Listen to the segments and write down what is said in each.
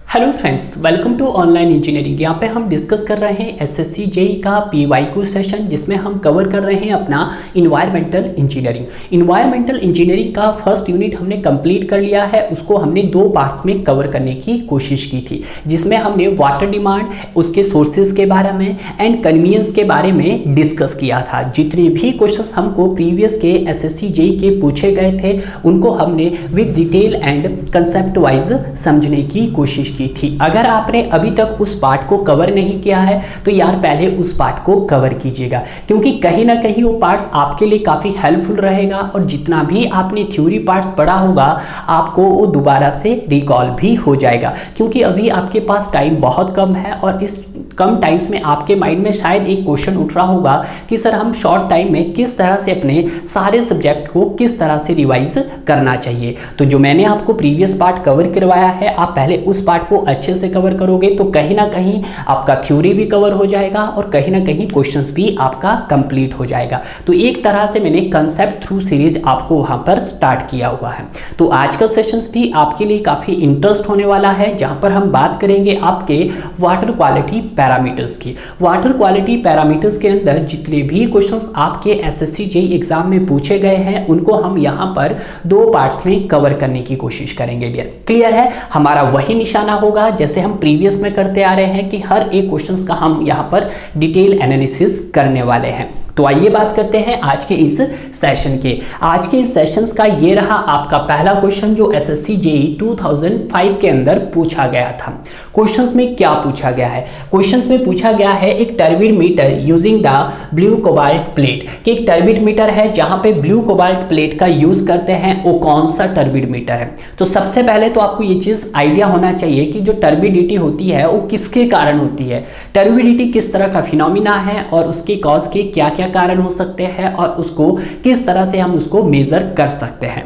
Hello friends, welcome to online engineering. यहाँ पे हम डिस्कस कर रहे हैं एसएससी जेई का पीवाईक्यू सेशन, जिसमें हम कवर कर रहे हैं अपना इन्वायरमेंटल इंजीनियरिंग। इन्वायरमेंटल इंजीनियरिंग का फर्स्ट यूनिट हमने कंप्लीट कर लिया है। उसको हमने दो पार्ट्स में कवर करने की कोशिश की थी, जिसमें हमने वाटर डिमांड, उसके सोर्सेज के बारे में एंड कन्वीनियंस के बारे में डिस्कस किया था। जितने भी क्वेश्चंस हमको प्रीवियस के एसएससी जेई के पूछे गए थे, उनको हमने with detail and concept wise समझने की कोशिश की थी। अगर आपने अभी तक उस पार्ट को कवर नहीं किया है तो यार पहले उस पार्ट को कवर कीजिएगा, क्योंकि कहीं ना कहीं वो पार्ट्स आपके लिए काफ़ी हेल्पफुल रहेगा और जितना भी आपने थ्योरी पार्ट्स पढ़ा होगा आपको वो दोबारा से रिकॉल भी हो जाएगा, क्योंकि अभी आपके पास टाइम बहुत कम है और इस कम टाइम्स में आपके माइंड में शायद एक क्वेश्चन उठ रहा होगा कि सर हम शॉर्ट टाइम में किस तरह से अपने सारे सब्जेक्ट को किस तरह से रिवाइज करना चाहिए। तो जो मैंने आपको प्रीवियस पार्ट कवर करवाया है, आप पहले उस पार्ट को अच्छे से कवर करोगे तो कहीं ना कहीं आपका थ्योरी भी कवर हो जाएगा और कहीं ना कहीं क्वेश्चंस भी आपका कंप्लीट हो जाएगा। तो एक तरह से मैंने कंसेप्ट थ्रू सीरीज आपको वहां पर स्टार्ट किया हुआ है। तो आज का सेशंस भी आपके लिए काफ़ी इंटरेस्ट होने वाला है, जहां पर हम बात करेंगे आपके वाटर क्वालिटी पैरामीटर्स की। वाटर क्वालिटी पैरामीटर्स के अंदर जितने भी क्वेश्चंस आपके एसएससी जेईई एग्जाम में पूछे गए हैं, उनको हम यहाँ पर दो पार्ट्स में कवर करने की कोशिश करेंगे। क्लियर है? हमारा वही निशाना होगा जैसे हम प्रीवियस में करते आ रहे हैं कि हर एक क्वेश्चंस का हम यहाँ पर डिटेल एनालिसिस करने वाले हैं। तो आइए बात करते हैं आज के इस सेशन के। आज के इस सेशंस का ये रहा आपका पहला क्वेश्चन, जो एसएससी जेईई 2005 के अंदर पूछा गया था। क्वेश्चंस में क्या पूछा गया है? क्वेश्चंस में पूछा गया है एक turbid meter using the blue cobalt plate, कि एक टर्बिड मीटर है जहां पे ब्लू कोबाल्ट प्लेट का यूज करते हैं, वो कौन सा टर्बिड मीटर है? तो सबसे पहले तो आपको ये चीज आइडिया होना चाहिए कि जो टर्बिडिटी होती है वो किसके कारण होती है, टर्बिडिटी किस तरह का फिनोमिना है और उसके कॉज के क्या क्या कारण हो सकते हैं और उसको किस तरह से हम उसको मेजर कर सकते हैं।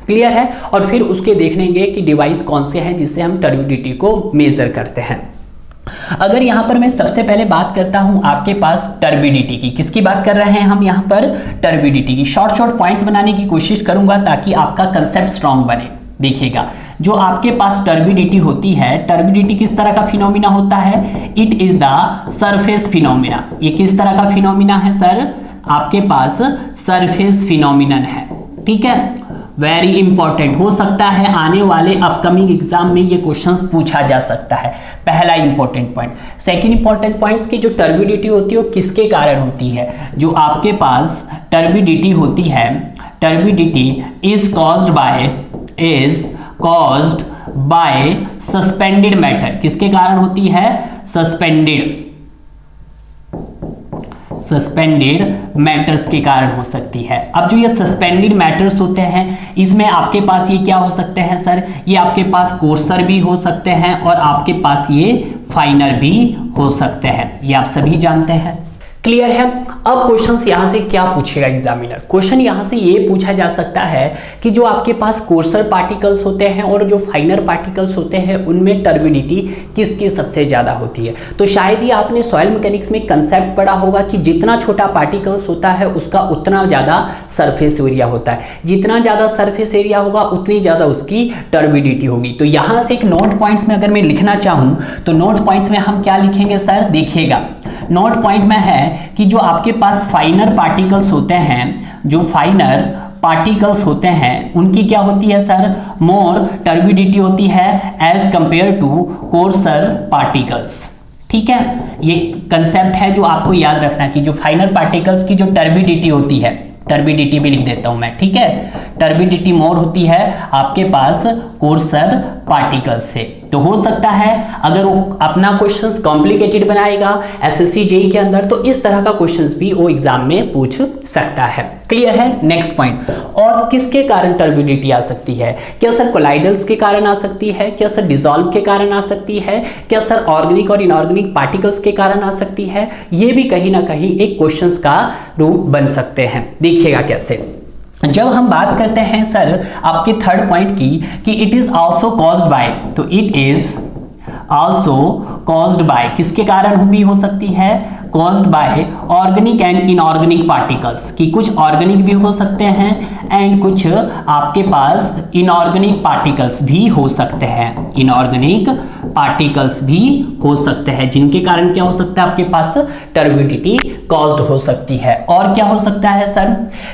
क्लियर है? और फिर उसके देखेंगे कि डिवाइस कौन से हैं जिससे हम टर्बिडिटी को मेजर करते हैं। अगर यहां पर मैं सबसे पहले बात करता हूं आपके पास टर्बिडिटी की, किसकी बात कर रहे हैं हम यहां पर? टर्बिडिटी की। शॉर्ट पॉइंट्स बनाने की कोशिश करूंगा ताकि आपका कंसेप्ट स्ट्रांग बने। देखिएगा, जो आपके पास टर्बिडिटी होती है, टर्बिडिटी किस तरह का फिनोमिना होता है? It is the surface phenomena. ये किस तरह का फिनोमिना है सर? आपके पास सरफेस फिनोमिनन है। ठीक है, वेरी इंपॉर्टेंट। हो सकता है आने वाले अपकमिंग एग्जाम में ये क्वेश्चंस पूछा जा सकता है। पहला important point. Second important points की जो टर्बिडिटी होती है वो किसके कारण होती है? जो आपके पास टर्बिडिटी होती है, turbidity is caused by suspended matter. किसके कारण होती है? सस्पेंडेड मैटर्स के कारण हो सकती है। अब जो ये सस्पेंडेड मैटर्स होते हैं, इसमें आपके पास ये क्या हो सकते हैं सर? ये आपके पास कोर्सर भी हो सकते हैं और आपके पास ये फाइनर भी हो सकते हैं। ये आप सभी जानते हैं। क्लियर है? अब क्वेश्चंस यहां से क्या पूछेगा एग्जामिनर? क्वेश्चन यहां से ये पूछा जा सकता है कि जो आपके पास कोर्सर पार्टिकल्स होते हैं और जो फाइनर पार्टिकल्स होते हैं, उनमें टर्बिडिटी किसकी सबसे ज्यादा होती है? तो शायद ही आपने सॉइल मैकेनिक्स में कंसेप्ट पढ़ा होगा कि जितना छोटा पार्टिकल्स होता है उसका उतना ज्यादा सरफेस एरिया होता है। जितना ज्यादा सरफेस एरिया होगा उतनी ज्यादा उसकी टर्बिडिटी होगी। तो यहां से एक नोट पॉइंट्स में अगर मैं लिखना चाहूं तो नोट पॉइंट्स में हम क्या लिखेंगे सर? देखिएगा, नोट पॉइंट में है कि जो आपके पास फाइनर पार्टिकल्स होते हैं, जो फाइनर पार्टिकल्स होते हैं, उनकी क्या होती है सर? मोर टर्बिडिटी होती है as compare to coarser particles. ठीक है, ये कंसेप्ट है जो आपको याद रखना कि जो फाइनर पार्टिकल्स की जो टर्बिडिटी होती है, टर्बिडिटी भी लिख देता हूं मैं। ठीक है, टर्बिडिटी मोर होती है आपके पास कोर्सर पार्टिकल्स से। तो हो सकता है अगर वो अपना क्वेश्चंस कॉम्प्लिकेटेड बनाएगा एसएससी जेईई के अंदर, तो इस तरह का क्वेश्चंस भी वो एग्जाम में पूछ सकता है। क्लियर है? Next point. और किसके कारण टर्बिडिटी आ सकती है? क्या सर कोलाइडल्स के कारण आ सकती है? क्या सर डिसॉल्व के कारण आ सकती है? क्या सर ऑर्गेनिक और इनऑर्गेनिक पार्टिकल्स के कारण आ सकती है? ये भी कहीं ना कहीं एक क्वेश्चंस का रूप बन सकते हैं। देखिएगा कैसे। जब हम बात करते हैं सर आपके थर्ड पॉइंट की कि it is also caused by, तो it is also caused by किसके कारण भी हो सकती है? Caused by organic and inorganic particles, कि कुछ ऑर्गेनिक भी हो सकते हैं एंड कुछ आपके पास इनऑर्गेनिक पार्टिकल्स भी हो सकते हैं, इनऑर्गेनिक पार्टिकल्स भी हो सकते हैं, जिनके कारण क्या हो सकता है आपके पास टर्बिडिटी कॉज्ड हो सकती है। और क्या हो सकता है सर,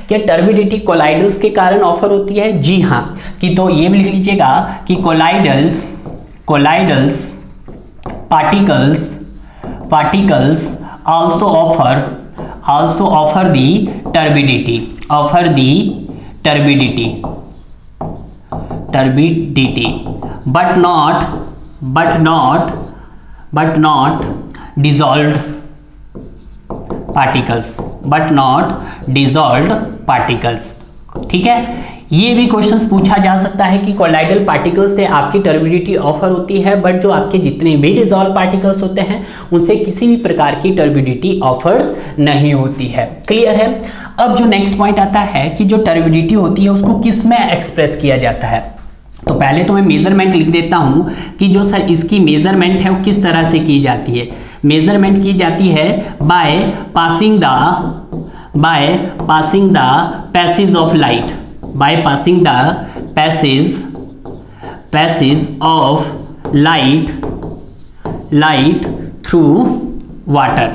क्या टर्बिडिटी कोलाइडल्स के कारण ऑफर होती है? जी हाँ, कि तो ये भी लिख लीजिएगा कि colloidals particles also offer the turbidity but not dissolved particles, ठीक है। ये भी क्वेश्चंस पूछा जा सकता है कि कोलाइडल पार्टिकल्स से आपकी टर्बिडिटी ऑफर होती है, बट जो आपके जितने भी डिसॉल्व पार्टिकल्स होते हैं उनसे किसी भी प्रकार की टर्बिडिटी ऑफर्स नहीं होती है। क्लियर है। अब जो नेक्स्ट पॉइंट आता है कि जो टर्बिडिटी होती है उसको किस में एक्सप्रेस किया जाता है। तो पहले तो मैं मेजरमेंट लिख देता हूं कि जो सर इसकी मेजरमेंट है वो किस तरह से की जाती है। मेजरमेंट की जाती है by passing the passage of light, by passing the passage of light through water,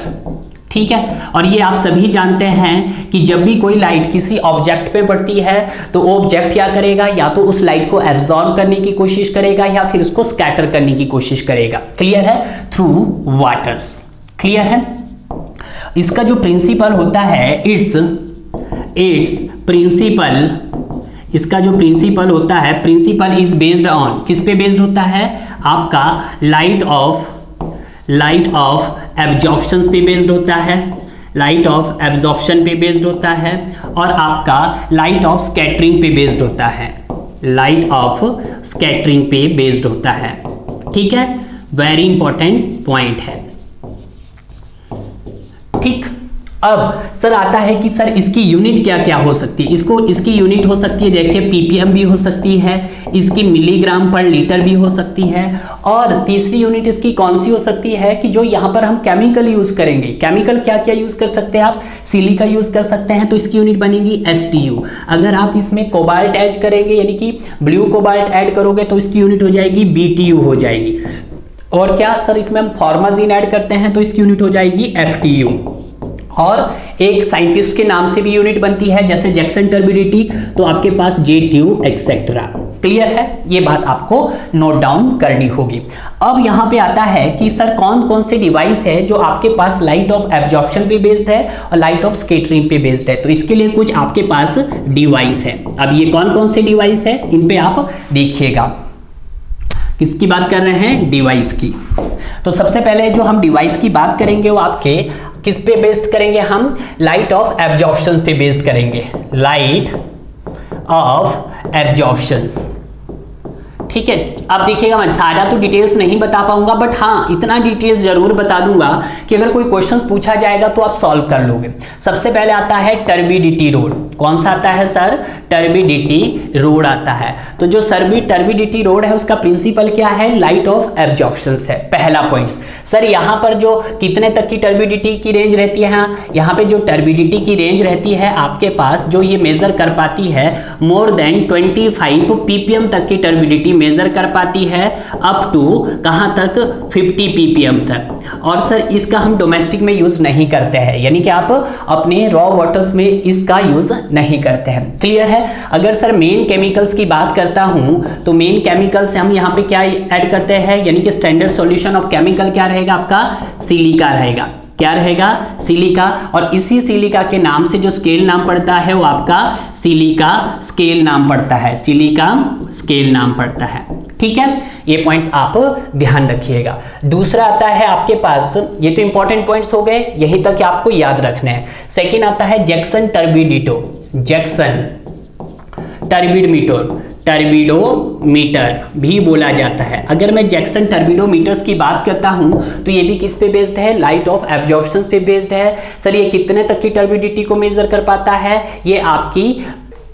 ठीक है। और ये आप सभी जानते हैं कि जब भी कोई लाइट किसी ऑब्जेक्ट पे पड़ती है तो ऑब्जेक्ट क्या करेगा, या तो उस लाइट को एब्जॉर्ब करने की कोशिश करेगा या फिर उसको स्कैटर करने की कोशिश करेगा। क्लियर है, थ्रू वाटर्स। क्लियर है। इसका जो प्रिंसिपल होता है इट्स इसका जो प्रिंसिपल होता है, प्रिंसिपल इज बेस्ड ऑन, किस पे बेस्ड होता है आपका, लाइट ऑफ एब्जॉर्प्शन पे बेस्ड होता है, लाइट ऑफ एब्जॉर्प्शन पे बेस्ड होता है, और आपका लाइट ऑफ स्कैटरिंग पे बेस्ड होता है, लाइट ऑफ स्कैटरिंग पे बेस्ड होता है। ठीक है, वेरी इंपॉर्टेंट पॉइंट है। ठीक, अब सर आता है कि सर इसकी यूनिट क्या क्या हो सकती है। इसकी यूनिट हो सकती है, देखिए पीपीएम भी हो सकती है, इसकी मिलीग्राम पर लीटर भी हो सकती है, और तीसरी यूनिट इसकी कौन सी हो सकती है कि जो यहाँ पर हम केमिकल यूज करेंगे। केमिकल क्या क्या यूज कर सकते हैं आप, सिलिका यूज कर सकते हैं, तो इसकी यूनिट बनेगी STU। अगर आप इसमें कोबाल्ट ऐड करेंगे यानी कि ब्लू कोबाल्ट ऐड करोगे तो इसकी यूनिट हो जाएगी BTU हो जाएगी। और क्या सर इसमें हम फॉर्माजीन ऐड करते हैं तो इसकी यूनिट हो जाएगी FTU। और एक साइंटिस्ट के नाम से भी यूनिट बनती है, जैसे जैक्सन टर्बिडिटी, तो आपके पास JTU एक्सेट्रा। क्लियर है, ये बात आपको नोट डाउन करनी होगी। अब यहाँ पे आता है कि सर कौन कौन से डिवाइस है जो आपके पास लाइट ऑफ एब्जॉर्प्शन पे बेस्ड है और लाइट ऑफ स्कैटरिंग पे बेस्ड है। तो इसके लिए कुछ आपके पास डिवाइस है। अब ये कौन कौन से डिवाइस है इन पे आप देखिएगा। किसकी बात कर रहे हैं, डिवाइस की। तो सबसे पहले जो हम डिवाइस की बात करेंगे वो आपके किस पे बेस्ड करेंगे, हम लाइट ऑफ एब्जॉर्प्शन पे बेस्ड करेंगे, लाइट ऑफ एब्जॉर्प्शंस। ठीक है, अब देखिएगा मैं सारा तो डिटेल्स नहीं बता पाऊंगा, बट हाँ इतना डिटेल्स जरूर बता दूंगा कि अगर कोई क्वेश्चंस पूछा जाएगा तो आप सॉल्व कर लोगे। सबसे पहले आता है टर्बिडिटी रोड। कौन सा आता है सर, टर्बिडिटी रोड आता है। तो जो टर्बिडिटी रोड है उसका प्रिंसिपल क्या है, लाइट ऑफ एब्जॉर्प्शंस है। पहला पॉइंट सर, यहाँ पर जो कितने तक की टर्बिडिटी की रेंज रहती है, यहाँ पे जो टर्बिडिटी की रेंज रहती है आपके पास, जो ये मेजर कर पाती है मोर देन 25 ppm तक की टर्बिडिटी मेजर कर पाती है, अप टू कहां तक, 50 ppm तक। और सर इसका हम डोमेस्टिक में यूज नहीं करते हैं, यानी कि आप अपने रॉ वाटर्स में इसका यूज नहीं करते हैं। क्लियर है। अगर सर मेन केमिकल्स की बात करता हूं तो मेन केमिकल्स हम यहां पे क्या ऐड करते हैं, यानी कि स्टैंडर्ड सॉल्यूशन ऑफ केमिकल क्या रहेगा आपका, सिलिका रहेगा। क्या रहेगा, सिलिका। और इसी सिलिका के नाम से जो स्केल नाम पड़ता है वो आपका सिलिका स्केल नाम पड़ता है, सिलिका स्केल नाम पड़ता है। ठीक है, ये पॉइंट्स आप ध्यान रखिएगा। दूसरा आता है आपके पास, ये तो इंपॉर्टेंट पॉइंट्स हो गए, यहीं तक आपको याद रखना है। सेकेंड आता है जैक्सन टर्बिडिटो, जैक्सन टर्बिडोमीटर भी बोला जाता है। अगर मैं जैक्सन टर्बिडोमीटर्स की बात करता हूं तो ये भी किस पे बेस्ड है, लाइट ऑफ एब्जॉर्प्शन पे बेस्ड है। सर ये कितने तक की टर्बिडिटी को मेजर कर पाता है, ये आपकी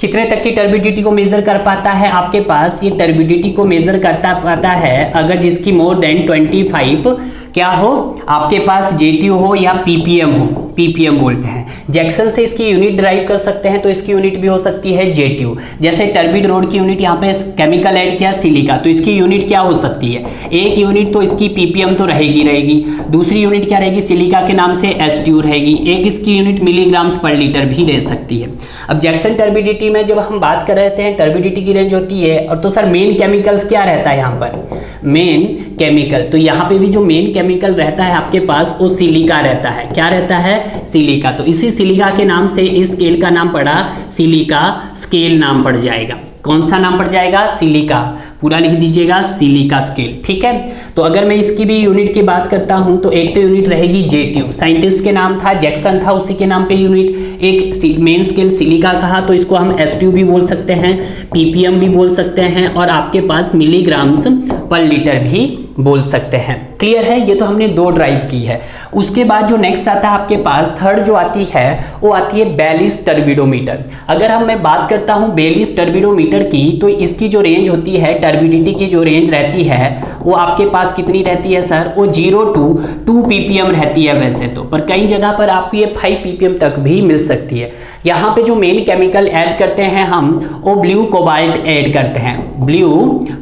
कितने तक की टर्बिडिटी को मेजर कर पाता है, आपके पास ये टर्बिडिटी को मेजर करता पाता है अगर जिसकी मोर देन 25 क्या हो, आपके पास JTU हो या PPM हो। ppm बोलते हैं। जैक्सन से इसकी यूनिट ड्राइव कर सकते हैं, तो इसकी यूनिट भी हो सकती है JTU। जैसे टर्बिड रोड की यूनिट यहाँ पे केमिकल ऐड किया सिलिका, तो इसकी यूनिट क्या हो सकती है, एक यूनिट तो इसकी ppm तो रहेगी, दूसरी यूनिट क्या रहेगी, सिलिका के नाम से STU रहेगी, एक इसकी यूनिट मिलीग्राम्स पर लीटर भी रह सकती है। अब जैक्सन टर्बिडिटी में जब हम बात कर रहे थे टर्बिडिटी की रेंज होती है, और तो सर मेन केमिकल्स क्या रहता है यहाँ पर, मेन केमिकल, तो यहाँ पे भी जो मेन केमिकल रहता है आपके पास वो सिलिका रहता है। क्या रहता है, सिलिका। तो इसी सिलिका के नाम से इस स्केल का नाम पड़ा सिलिका स्केल नाम पड़ जाएगा। कौन सा नाम पड़ जाएगा, सिलिका, पूरा लिख दीजिएगा सिलिका स्केल, ठीक है। तो अगर मैं इसकी भी यूनिट की बात करता हूं तो एक तो यूनिट रहेगी JTU, साइंटिस्ट के नाम था, जैक्सन था, उसी के नाम पे यूनिट। एक मेन स्केल सिलिका कहा तो इसको हम STU भी बोल सकते हैं, ppm भी बोल सकते हैं, और आपके पास मिलीग्राम्स पर लीटर भी बोल सकते हैं। क्लियर है, ये तो हमने दो ड्राइव की है। उसके बाद जो नेक्स्ट आता है आपके पास, थर्ड जो आती है वो आती है बेलिस टर्बिडोमीटर। अगर मैं बात करता हूँ बेलिस टर्बिडोमीटर की, तो इसकी जो रेंज होती है, टर्बिडिटी की जो रेंज रहती है वो आपके पास कितनी रहती है सर, वो 0 to 2 ppm रहती है वैसे तो, पर कई जगह पर आपको ये 5 ppm तक भी मिल सकती है। यहाँ पे जो मेन केमिकल ऐड करते हैं हम, वो ब्लू कोबाल्ट ऐड करते हैं, ब्लू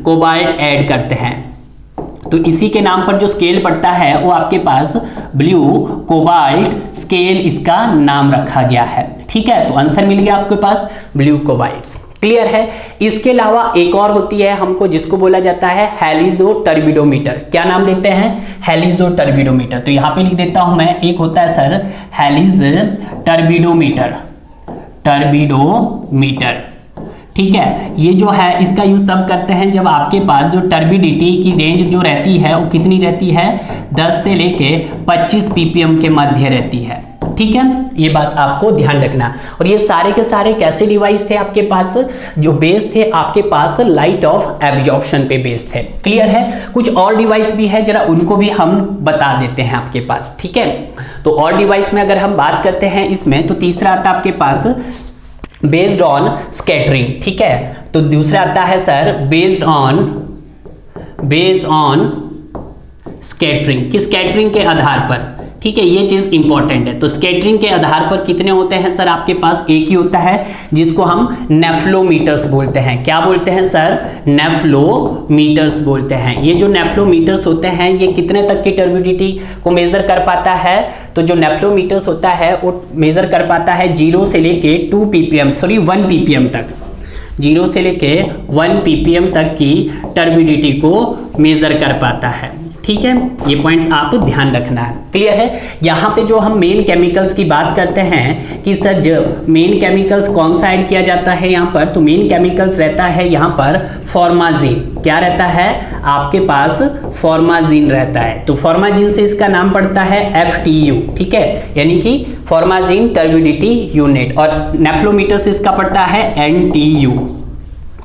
कोबाल्ट ऐड करते हैं। तो इसी के नाम पर जो स्केल पड़ता है वो आपके पास ब्लू कोबाल्ट स्केल इसका नाम रखा गया है, ठीक है। तो आंसर मिल गया आपके पास ब्लू कोबाल्ट। क्लियर है। इसके अलावा एक और होती है हमको, जिसको बोला जाता है हेलिजो टर्बिडोमीटर। क्या नाम देते हैं, हेलिजो टर्बिडोमीटर। तो यहाँ पे लिख देता हूं मैं, एक होता है सर हेलिज टर्बिडोमीटर, टर्बिडोमीटर, ठीक है। ये जो है इसका यूज तब करते हैं जब आपके पास जो टर्बिडिटी की रेंज जो रहती है वो कितनी रहती है, 10 से लेके 25 ppm के मध्य रहती है, ठीक है। ये बात आपको ध्यान रखना। और ये सारे के सारे कैसे डिवाइस थे आपके पास, जो बेस थे आपके पास लाइट ऑफ एब्जॉर्प्शन पे बेस्ड थे। क्लियर है। कुछ और डिवाइस भी है, जरा उनको भी हम बता देते हैं आपके पास, ठीक है। तो और डिवाइस में अगर हम बात करते हैं इसमें, तो तीसरा आता है आपके पास बेस्ड ऑन स्कैटरिंग, ठीक है। तो दूसरा आता है सर बेस्ड ऑन स्कैटरिंग, कि स्कैटरिंग के आधार पर, ठीक है, ये चीज इंपॉर्टेंट है। तो स्कैटरिंग के आधार पर कितने होते हैं सर आपके पास, एक ही होता है, जिसको हम नेफ्लोमीटर्स बोलते हैं। क्या बोलते हैं सर, नेफ्लोमीटर्स बोलते हैं। ये जो नेफ्लोमीटर्स होते हैं ये कितने तक की टर्बिडिटी को मेजर कर पाता है, तो जो नेफ्लोमीटर्स होता है वो मेजर कर पाता है 0 से लेके 1 ppm तक, 0 से लेके 1 ppm तक की टर्बिडिटी को मेजर कर पाता है, ठीक है। ये पॉइंट्स आप ध्यान रखना है। क्लियर है। यहाँ पे जो हम मेन केमिकल्स की बात करते हैं कि सर जो मेन केमिकल्स कौन सा ऐड किया जाता है यहाँ पर, तो मेन केमिकल्स रहता है यहाँ पर फॉर्माजीन। क्या रहता है आपके पास, फॉर्माजीन रहता है। तो फॉर्माजीन से इसका नाम पड़ता है FTU, ठीक है, यानी कि फॉर्माजीन टर्बिडिटी यूनिट, और नेफ्लोमीटर से इसका पड़ता है NTU।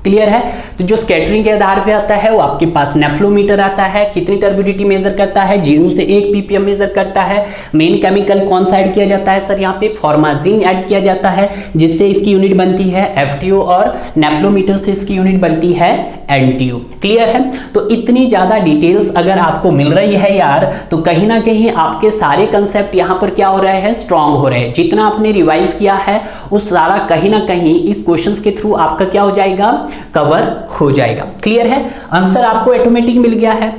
क्लियर है। तो जो स्कैटरिंग के आधार पे आता है वो आपके पास नेफ्लोमीटर आता है, कितनी टर्बिडिटी मेजर करता है, 0 से 1 ppm मेजर करता है। मेन केमिकल कौन सा ऐड किया जाता है सर, यहाँ पे फॉर्माजीन ऐड किया जाता है, जिससे इसकी यूनिट बनती है FTO, और नेफ्लोमीटर से इसकी यूनिट बनती है NTU। क्लियर है। तो इतनी ज्यादा डिटेल्स अगर आपको मिल रही है यार, तो कहीं ना कहीं आपके सारे कंसेप्ट यहाँ पर क्या हो रहे हैं, स्ट्रांग हो रहे हैं। जितना आपने रिवाइज किया है उस सारा कहीं ना कहीं इस क्वेश्चंस के थ्रू आपका क्या हो जाएगा, कवर हो जाएगा। क्लियर है। आंसर आपको ऑटोमेटिक मिल गया है।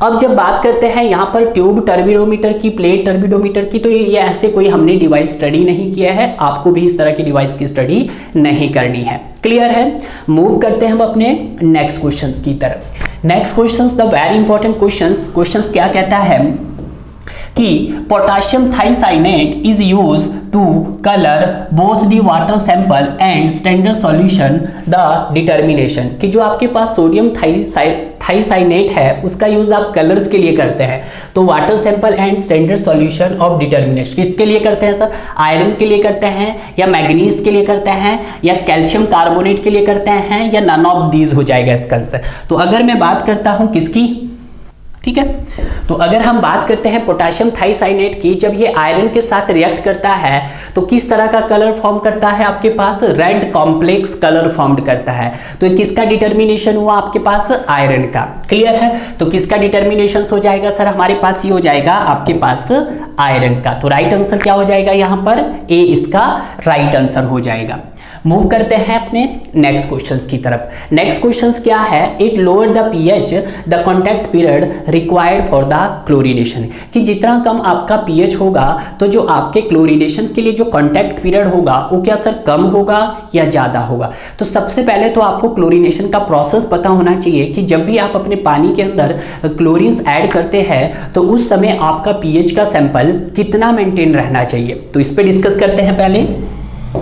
अब जब बात करते हैं यहाँ पर ट्यूब टर्बिडोमीटर की, प्लेट टर्बिडोमीटर की, तो ये ऐसे कोई हमने डिवाइस स्टडी नहीं किया है, आपको भी इस तरह की डिवाइस की स्टडी नहीं करनी है। क्लियर है। मूव करते हैं हम अपने नेक्स्ट क्वेश्चंस की तरफ। Next questions the very important questions क्या कहता है कि potassium thiocyanate is use to colour both the water sample and standard solution the determination, कि जो आपके पास सोडियम थाइसाइनेट है उसका यूज आप कलर्स के लिए करते हैं, तो water sample and standard solution of determination किसके लिए करते हैं सर, आयरन के लिए करते हैं, या मैग्नीज के लिए करते हैं, या कैल्शियम कार्बोनेट के लिए करते हैं, या नन ऑफ दीज हो जाएगा इसका आंसर। तो अगर मैं बात करता हूं किसकी, ठीक है, तो अगर हम बात करते हैं पोटेशियम थाइसाइनेट की, जब ये आयरन के साथ रिएक्ट करता है तो किस तरह का कलर फॉर्म करता है आपके पास, रेड कॉम्प्लेक्स कलर फॉर्म करता है। तो किसका डिटर्मिनेशन हुआ आपके पास, आयरन का। क्लियर है। तो किसका डिटर्मिनेशन हो जाएगा सर हमारे पास, ये हो जाएगा आपके पास आयरन का। तो राइट आंसर क्या हो जाएगा यहाँ पर, ए इसका राइट आंसर हो जाएगा। मूव करते हैं अपने नेक्स्ट क्वेश्चंस की तरफ। नेक्स्ट क्वेश्चंस क्या है, it lower the pH the contact period required for the chlorination, कि जितना कम आपका पीएच होगा तो जो आपके क्लोरीनेशन के लिए जो कॉन्टैक्ट पीरियड होगा वो क्या सर कम होगा या ज़्यादा होगा। तो सबसे पहले तो आपको क्लोरीनेशन का प्रोसेस पता होना चाहिए कि जब भी आप अपने पानी के अंदर क्लोरीन्स ऐड करते हैं तो उस समय आपका पीएच का सैंपल कितना मेंटेन रहना चाहिए। तो इस पर डिस्कस करते हैं। पहले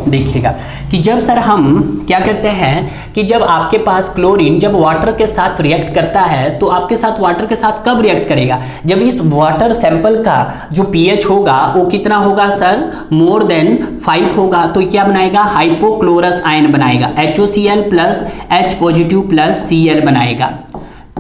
देखिएगा कि जब सर हम क्या करते हैं कि जब आपके पास क्लोरीन जब वाटर के साथ रिएक्ट करता है तो आपके साथ वाटर के साथ कब रिएक्ट करेगा, जब इस वाटर सैंपल का जो पीएच होगा वो कितना होगा सर, मोर देन 5 होगा। तो क्या बनाएगा, हाइपोक्लोरस आयन बनाएगा, HOCl plus H positive plus Cl बनाएगा,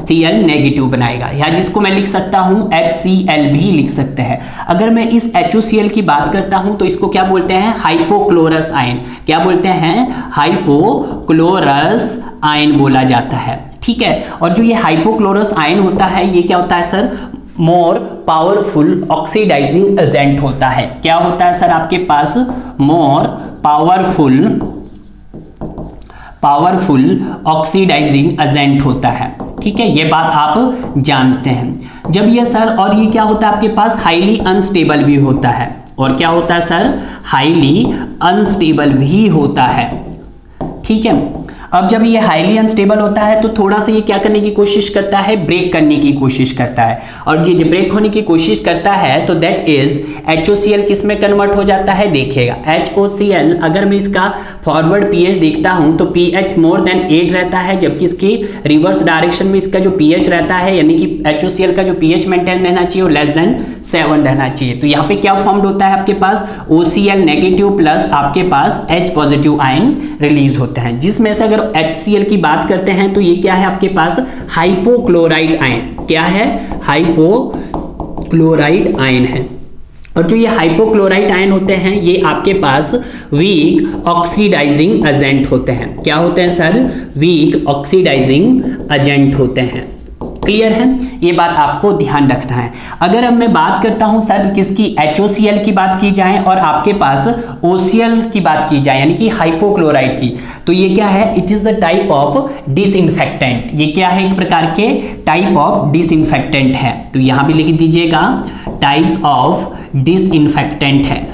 Cl नेगेटिव बनाएगा, या जिसको मैं लिख सकता हूं HCl भी लिख सकते हैं। अगर मैं इस HOCl की बात करता हूं तो इसको क्या बोलते हैं, हाइपोक्लोरस आयन। क्या बोलते हैं, हाइपोक्लोरस आयन बोला जाता है। ठीक है, और जो ये हाइपोक्लोरस आयन होता है ये क्या होता है sir, more powerful oxidising agent होता है। क्या होता है सर आपके पास, मोर पावरफुल ऑक्सीडाइजिंग एजेंट होता है। ठीक है, ये बात आप जानते हैं। जब ये सर, और ये क्या होता है आपके पास, हाईली अनस्टेबल भी होता है। और क्या होता है सर, हाईली अनस्टेबल भी होता है। ठीक है, अब जब ये हाईली अनस्टेबल होता है तो थोड़ा सा ये क्या करने की कोशिश करता है, ब्रेक करने की कोशिश करता है। और ये जब ब्रेक होने की कोशिश करता है तो दैट इज HOCl किस में कन्वर्ट हो जाता है, देखिएगा HOCl अगर मैं इसका फॉरवर्ड पीएच देखता हूं तो पीएच मोर देन 8 रहता है, जबकि इसकी रिवर्स डायरेक्शन में इसका जो पीएच रहता है यानी कि HOCl का जो पीएच मेंटेन रहना चाहिए वो लेस देन 7 रहना चाहिए। तो यहाँ पे क्या फॉर्म्ड होता है आपके पास, OCl नेगेटिव प्लस आपके पास H पॉजिटिव आयन रिलीज होते हैं, जिसमें से अगर HCl की बात करते हैं तो ये क्या है आपके पास, हाइपोक्लोराइड आयन। क्या है, हाइपोक्लोराइड आयन है। और जो ये हाइपोक्लोराइड आयन होते हैं ये आपके पास वीक ऑक्सीडाइजिंग एजेंट होते हैं। क्या होते हैं सर, वीक ऑक्सीडाइजिंग एजेंट होते हैं। क्लियर है, ये बात आपको ध्यान रखना है। अगर अब मैं बात करता हूं सर किसकी, HOCl की बात की जाए और आपके पास OCl की बात की जाए यानी कि हाइपोक्लोराइड की, तो ये क्या है, it is the type of disinfectant. ये क्या है, एक प्रकार के टाइप ऑफ डिसइंफेक्टेंट है। तो यहां भी लिख दीजिएगा टाइप्स ऑफ डिसइंफेक्टेंट है,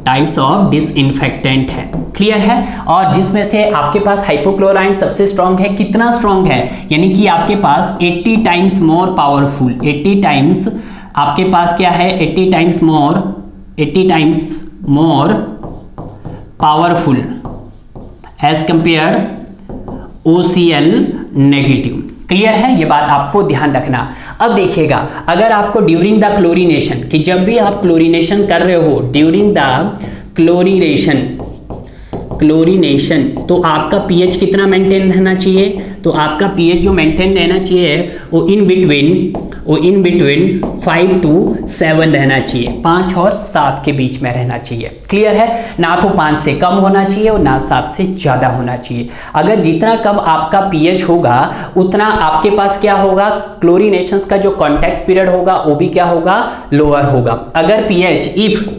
टाइप्स ऑफ डिसइंफेक्टेंट है। क्लियर है, और जिसमें से आपके पास हाइपोक्लोराइड सबसे स्ट्रॉन्ग है। कितना स्ट्रॉन्ग है, यानी कि आपके पास 80 टाइम्स मोर पावरफुल, 80 टाइम्स आपके पास क्या है, 80 times more powerful as compared OCl negative. Clear है, ये बात आपको ध्यान रखना। अब देखिएगा, अगर आपको ड्यूरिंग द क्लोरीनेशन, कि जब भी आप क्लोरीनेशन कर रहे हो, ड्यूरिंग द क्लोरीनेशन तो आपका पीएच कितना मेंटेन रहना चाहिए, तो आपका पीएच जो मेंटेन रहना चाहिए वो इन बिटवीन 5 to 7 रहना चाहिए, 5 और 7 के बीच में रहना चाहिए। क्लियर है, ना तो 5 से कम होना चाहिए और ना 7 से ज़्यादा होना चाहिए। अगर जितना कम आपका पीएच होगा उतना आपके पास क्या होगा, क्लोरीनेशंस का जो कॉन्टैक्ट पीरियड होगा वो भी क्या होगा, लोअर होगा। अगर pH if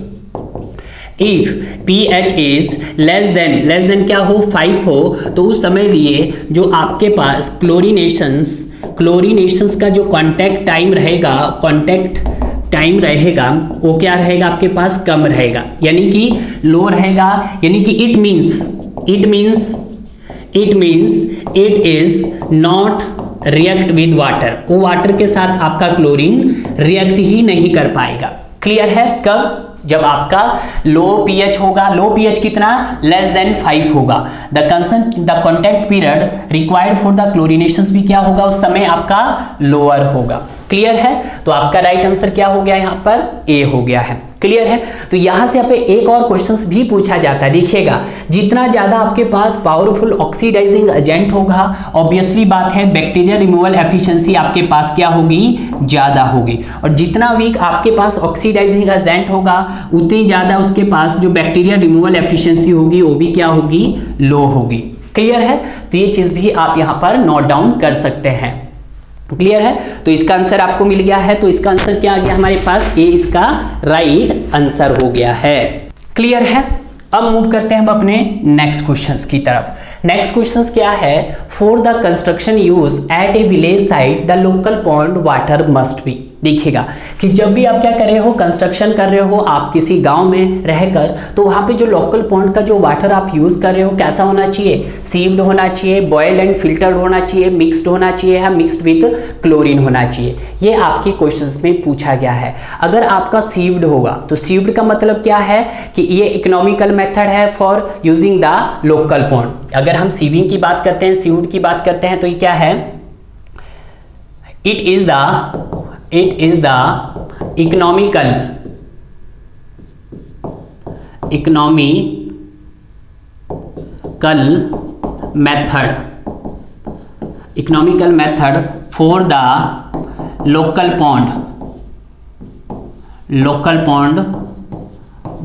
pH is less than क्या हो, 5 हो, तो उस समय लिए जो आपके पास क्लोरीनेशंस का जो कांटेक्ट टाइम रहेगा वो क्या रहेगा आपके पास, कम रहेगा, यानी कि लो रहेगा। यानी कि it means it is not react with water, वो वाटर के साथ आपका क्लोरीन रिएक्ट ही नहीं कर पाएगा। क्लियर है, कब, जब आपका लो पीएच होगा। लो पीएच कितना, लेस देन 5 होगा। The contact period required for the chlorinations भी क्या होगा, उस समय आपका लोअर होगा। क्लियर है, तो आपका राइट आंसर क्या हो गया, यहाँ पर ए हो गया है। क्लियर है, तो यहां से आप एक और क्वेश्चंस भी पूछा जाता है। देखिएगा, जितना ज्यादा आपके पास पावरफुल ऑक्सीडाइजिंग एजेंट होगा, ऑब्वियसली बात है बैक्टीरिया रिमूवल एफिशिएंसी आपके पास क्या होगी, ज्यादा होगी। और जितना वीक आपके पास ऑक्सीडाइजिंग एजेंट होगा उतनी ज्यादा उसके पास जो बैक्टीरिया रिमूवल एफिशिएंसी होगी वो भी क्या होगी, लो होगी। क्लियर है, तो ये चीज भी आप यहां पर नोट डाउन कर सकते हैं। क्लियर है? तो इसका आंसर आपको मिल गया है। तो इसका आंसर क्या आ गया हमारे पास? ए इसका राइट आंसर हो गया है। क्लियर है? अब मूव करते हैं हम अपने नेक्स्ट क्वेश्चंस की तरफ। नेक्स्ट क्वेश्चंस क्या है? For the construction use at a village site the local pond water must be. देखिएगा कि जब भी आप क्या कर रहे हो, कंस्ट्रक्शन कर रहे हो आप किसी गांव में रहकर, तो वहां पे जो लोकल पॉन्ड का जो वाटर आप यूज कर रहे हो कैसा होना चाहिए? सीव्ड होना चाहिए, बॉइल्ड एंड फिल्टर्ड होना चाहिए, मिक्स्ड होना चाहिए, या मिक्स्ड विद क्लोरीन होना चाहिए। ये आपके क्वेश्चंस में पूछा गया है। अगर आपका सीव्ड होगा तो सीव्ड का मतलब क्या है कि ये इकोनॉमिकल मेथड है for using the local pond. अगर हम सीविंग की बात करते हैं, सीव्ड की बात करते हैं, तो ये क्या है? It is the economical method for the local pond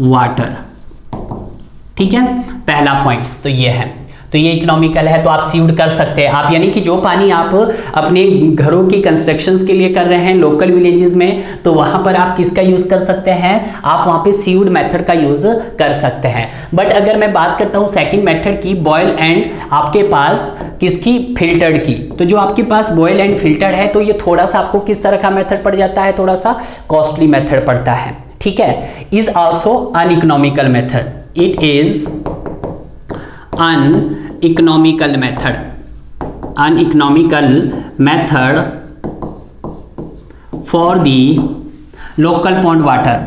water. ठीक है, पहला पॉइंट्स तो ये है। तो ये इकोनॉमिकल है, तो आप सीव्ड कर सकते हैं आप, यानी कि जो पानी आप अपने घरों के कंस्ट्रक्शंस के लिए कर रहे हैं लोकल विलेजेस में, तो वहां पर आप किसका यूज कर सकते हैं? आप वहां पे सीव्ड मेथड का यूज कर सकते हैं। बट अगर मैं बात करता हूं सेकंड मेथड की, बॉयल एंड आपके पास किसकी? फिल्टर्ड की। तो जो आपके पास बॉयल एंड फिल्टर्ड है, तो ये थोड़ा सा आपको किस तरह का मेथड पड़ जाता है? थोड़ा सा कॉस्टली मेथड पड़ता है। ठीक है, is also uneconomical method. It is uneconomical method for the local pond water,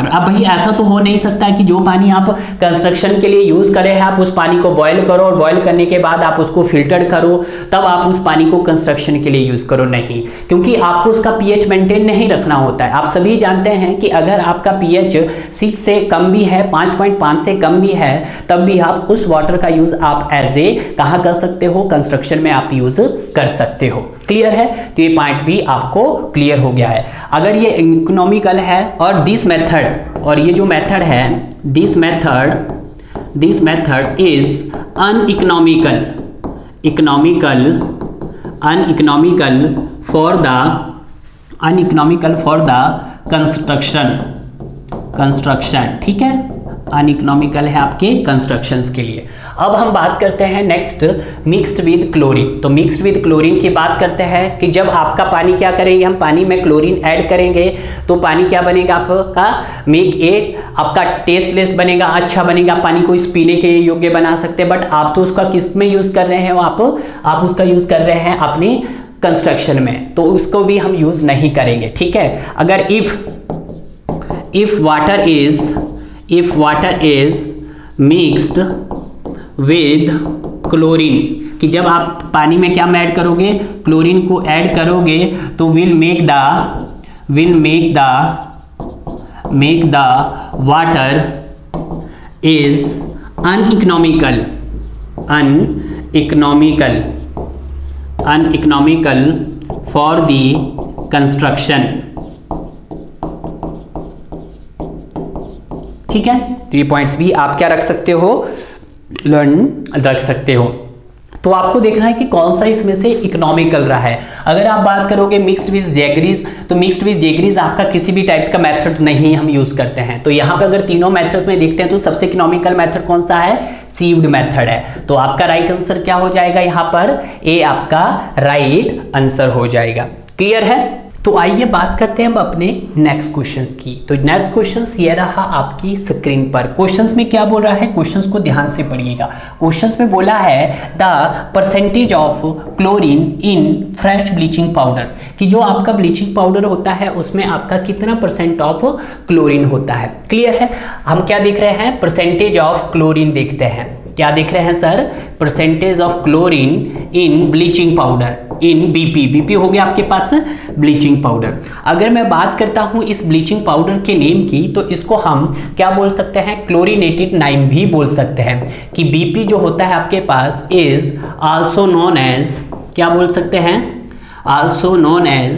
अब भाई ऐसा तो हो नहीं सकता कि जो पानी आप कंस्ट्रक्शन के लिए यूज कर रहे हैं आप उस पानी को बॉयल करो और बॉयल करने के बाद आप उसको फिल्टर्ड करो तब आप उस पानी को कंस्ट्रक्शन के लिए यूज करो। नहीं, क्योंकि आपको उसका पीएच मेंटेन नहीं रखना होता है। आप सभी जानते हैं कि अगर आपका पीएच 6 से कम भी है, 5.5 से कम भी है, तब भी आप उस वाटर का यूज आप एज ए कहाँ कर सकते हो? कंस्ट्रक्शन में आप यूज कर सकते हो। क्लियर है? तो ये पॉइंट भी आपको क्लियर हो गया है। अगर ये इकोनॉमिकल है और दिस मेथड, और ये जो मेथड है this method is uneconomical for the construction. ठीक है, अनइकोनॉमिकल है आपके कंस्ट्रक्शंस के लिए। अब हम बात करते हैं नेक्स्ट मिक्स्ड विद क्लोरीन। तो मिक्स्ड विद क्लोरीन की बात करते हैं कि जब आपका पानी क्या करेंगे, हम पानी में क्लोरीन ऐड करेंगे तो पानी क्या बनेगा आपका? आपका टेस्टलेस बनेगा, अच्छा बनेगा, पानी को इस पीने के योग्य बना सकते हैं। बट आप तो उसका किस में यूज कर रहे हैं? आप उसका यूज कर रहे हैं अपने कंस्ट्रक्शन में, तो उसको भी हम यूज नहीं करेंगे। ठीक है, अगर if water is mixed with chlorine, कि जब आप पानी में क्या ऐड करोगे? क्लोरीन को ऐड करोगे तो will make the water is uneconomical for the construction। ठीक है, तो ये पॉइंट्स भी आप क्या रख सकते हो? लर्न रख सकते हो। तो आपको देखना है कि कौन सा इसमें से इकोनॉमिकल रहा है। अगर आप बात करोगे मिक्स्ड विद जैगरीज, तो मिक्स्ड विद जैगरीज आपका किसी भी टाइप्स का मेथड नहीं हम यूज करते हैं। तो यहाँ पे अगर तीनों मेथड्स में देखते हैं तो सबसे इकोनॉमिकल मेथड कौन सा है? सीव्ड मेथड है। तो आपका राइट आंसर क्या हो जाएगा? यहाँ पर ए आपका राइट आंसर हो जाएगा। क्लियर है? तो आइए बात करते हैं अब अपने नेक्स्ट क्वेश्चंस की। तो नेक्स्ट क्वेश्चंस ये रहा आपकी स्क्रीन पर। क्वेश्चंस में क्या बोल रहा है? क्वेश्चंस को ध्यान से पढ़िएगा। क्वेश्चंस में बोला है the percentage of chlorine in fresh bleaching powder, कि जो आपका ब्लीचिंग पाउडर होता है उसमें आपका कितना % ऑफ क्लोरीन होता है। क्लियर है? हम क्या देख रहे हैं? परसेंटेज ऑफ क्लोरीन देखते हैं। क्या देख रहे हैं sir? Percentage of chlorine in bleaching powder, in BP हो गया आपके पास ब्लीचिंग पाउडर। अगर मैं बात करता हूं इस ब्लीचिंग पाउडर के नेम की, तो इसको हम क्या बोल सकते हैं? क्लोरीनेटेड नाइम भी बोल सकते हैं। कि बीपी जो होता है आपके पास इज आल्सो नोन एज, क्या बोल सकते हैं? आल्सो नोन एज,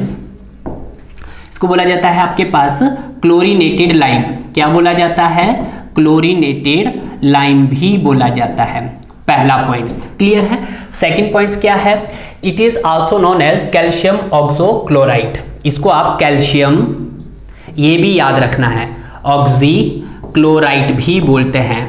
इसको बोला जाता है आपके पास क्लोरीनेटेड लाइम। क्या बोला जाता है? क्लोरीनेटेड लाइम भी बोला जाता है। पहला पॉइंट्स क्लियर है। सेकंड पॉइंट्स क्या है, it is also known as calcium oxychloride, इसको आप कैल्शियम, ये भी याद रखना है, ऑक्सीक्लोराइड भी बोलते हैं,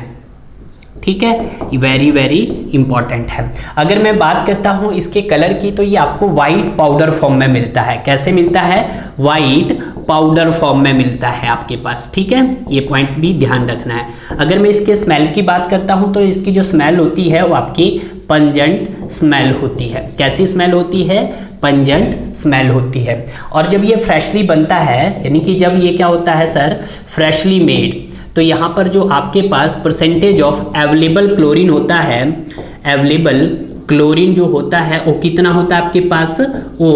ठीक है, वेरी वेरी इंपॉर्टेंट है। अगर मैं बात करता हूं इसके कलर की, तो ये आपको वाइट पाउडर फॉर्म में मिलता है। कैसे मिलता है, वाइट पाउडर फॉर्म में मिलता है आपके पास, ठीक है, ये पॉइंट्स भी ध्यान रखना है। अगर मैं इसके स्मेल की बात करता हूं, तो इसकी जो स्मेल होती है वो आपकी पंजेंट स्मेल होती है। कैसी स्मेल होती है, पंजेंट स्मेल होती है। और जब ये फ्रेशली बनता है, यानी कि जब ये क्या होता है सर, फ्रेशली मेड, तो यहाँ पर जो आपके पास परसेंटेज ऑफ अवेलेबल क्लोरीन होता है, अवेलेबल क्लोरीन जो होता है वो कितना होता है आपके पास, वो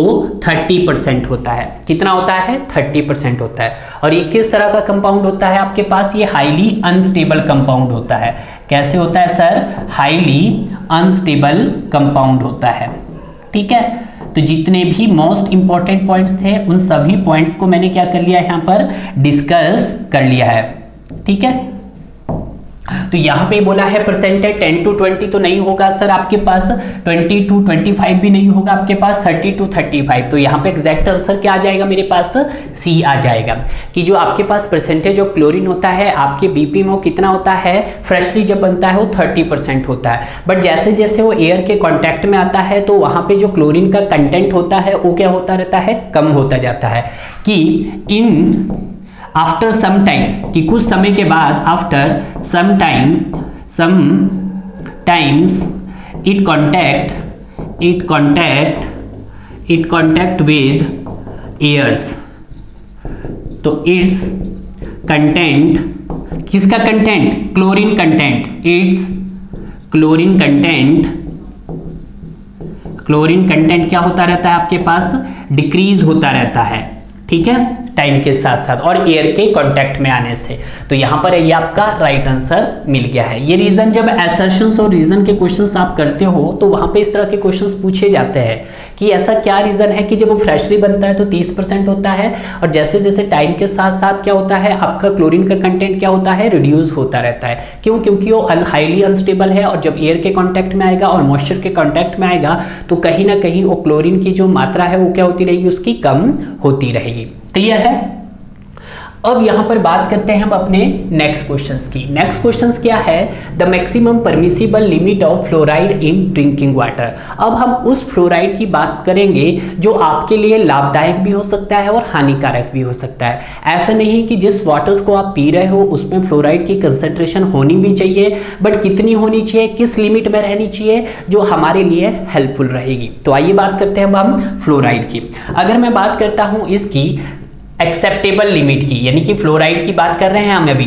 30% होता है। कितना होता है, 30% होता है। और ये किस तरह का कंपाउंड होता है आपके पास, ये हाईली अनस्टेबल कंपाउंड होता है। कैसे होता है सर, हाईली अनस्टेबल कंपाउंड होता है, ठीक है। तो जितने भी मोस्ट इंपॉर्टेंट पॉइंट्स थे उन सभी पॉइंट्स को मैंने क्या कर लिया यहाँ पर डिस्कस कर लिया है, ठीक है। तो यहाँ पे बोला है परसेंटेज 10 to 20 तो नहीं होगा सर आपके पास, 20 to 25 भी नहीं होगा आपके पास, 30 to 35। तो यहाँ पे एग्जैक्ट आंसर क्या आ जाएगा मेरे पास, सी आ जाएगा। कि जो आपके पास परसेंटेज ऑफ क्लोरीन होता है आपके बीपी में वो कितना होता है, फ्रेशली जब बनता है वो 30% होता है। बट जैसे जैसे वो एयर के कॉन्टैक्ट में आता है तो वहाँ पे जो क्लोरीन का कंटेंट होता है वो क्या होता रहता है, कम होता जाता है। कि इन आफ्टर सम टाइम, कि कुछ समय के बाद, after some times it contact with airs, तो इट्स कंटेंट, किसका content, chlorine content, its chlorine content क्या होता रहता है आपके पास, डिक्रीज होता रहता है, ठीक है, टाइम के साथ साथ और एयर के कांटेक्ट में आने से। तो यहाँ पर ये आपका राइट आंसर मिल गया है। ये रीजन, जब असर्शंस और रीजन के क्वेश्चंस आप करते हो तो वहाँ पे इस तरह के क्वेश्चंस पूछे जाते हैं कि ऐसा क्या रीजन है कि जब वो फ्रेशली बनता है तो 30% होता है और जैसे जैसे टाइम के साथ साथ क्या होता है आपका क्लोरीन का कंटेंट क्या होता है, रिड्यूस होता रहता है। क्यों, क्योंकि वो हाईली अनस्टेबल है और जब एयर के कॉन्टैक्ट में आएगा और मॉइस्चर के कॉन्टैक्ट में आएगा तो कहीं ना कहीं वो क्लोरीन की जो मात्रा है वो क्या होती रहेगी, उसकी कम होती रहेगी। क्लियर है। अब यहां पर बात करते हैं हम अपने नेक्स्ट क्वेश्चंस की। नेक्स्ट क्वेश्चंस क्या है, the maximum permissible limit of fluoride in drinking water. अब हम उस फ्लोराइड की बात करेंगे जो आपके लिए लाभदायक भी हो सकता है और हानिकारक भी हो सकता है। ऐसा नहीं कि जिस वाटर्स को आप पी रहे हो उसमें फ्लोराइड की कंसंट्रेशन होनी भी चाहिए, बट कितनी होनी चाहिए, किस लिमिट में रहनी चाहिए जो हमारे लिए हेल्पफुल रहेगी। तो आइए बात करते हैं अब हम फ्लोराइड की। अगर मैं बात करता हूं इसकी एक्सेप्टेबल लिमिट की, यानी कि फ्लोराइड की बात कर रहे हैं हम अभी,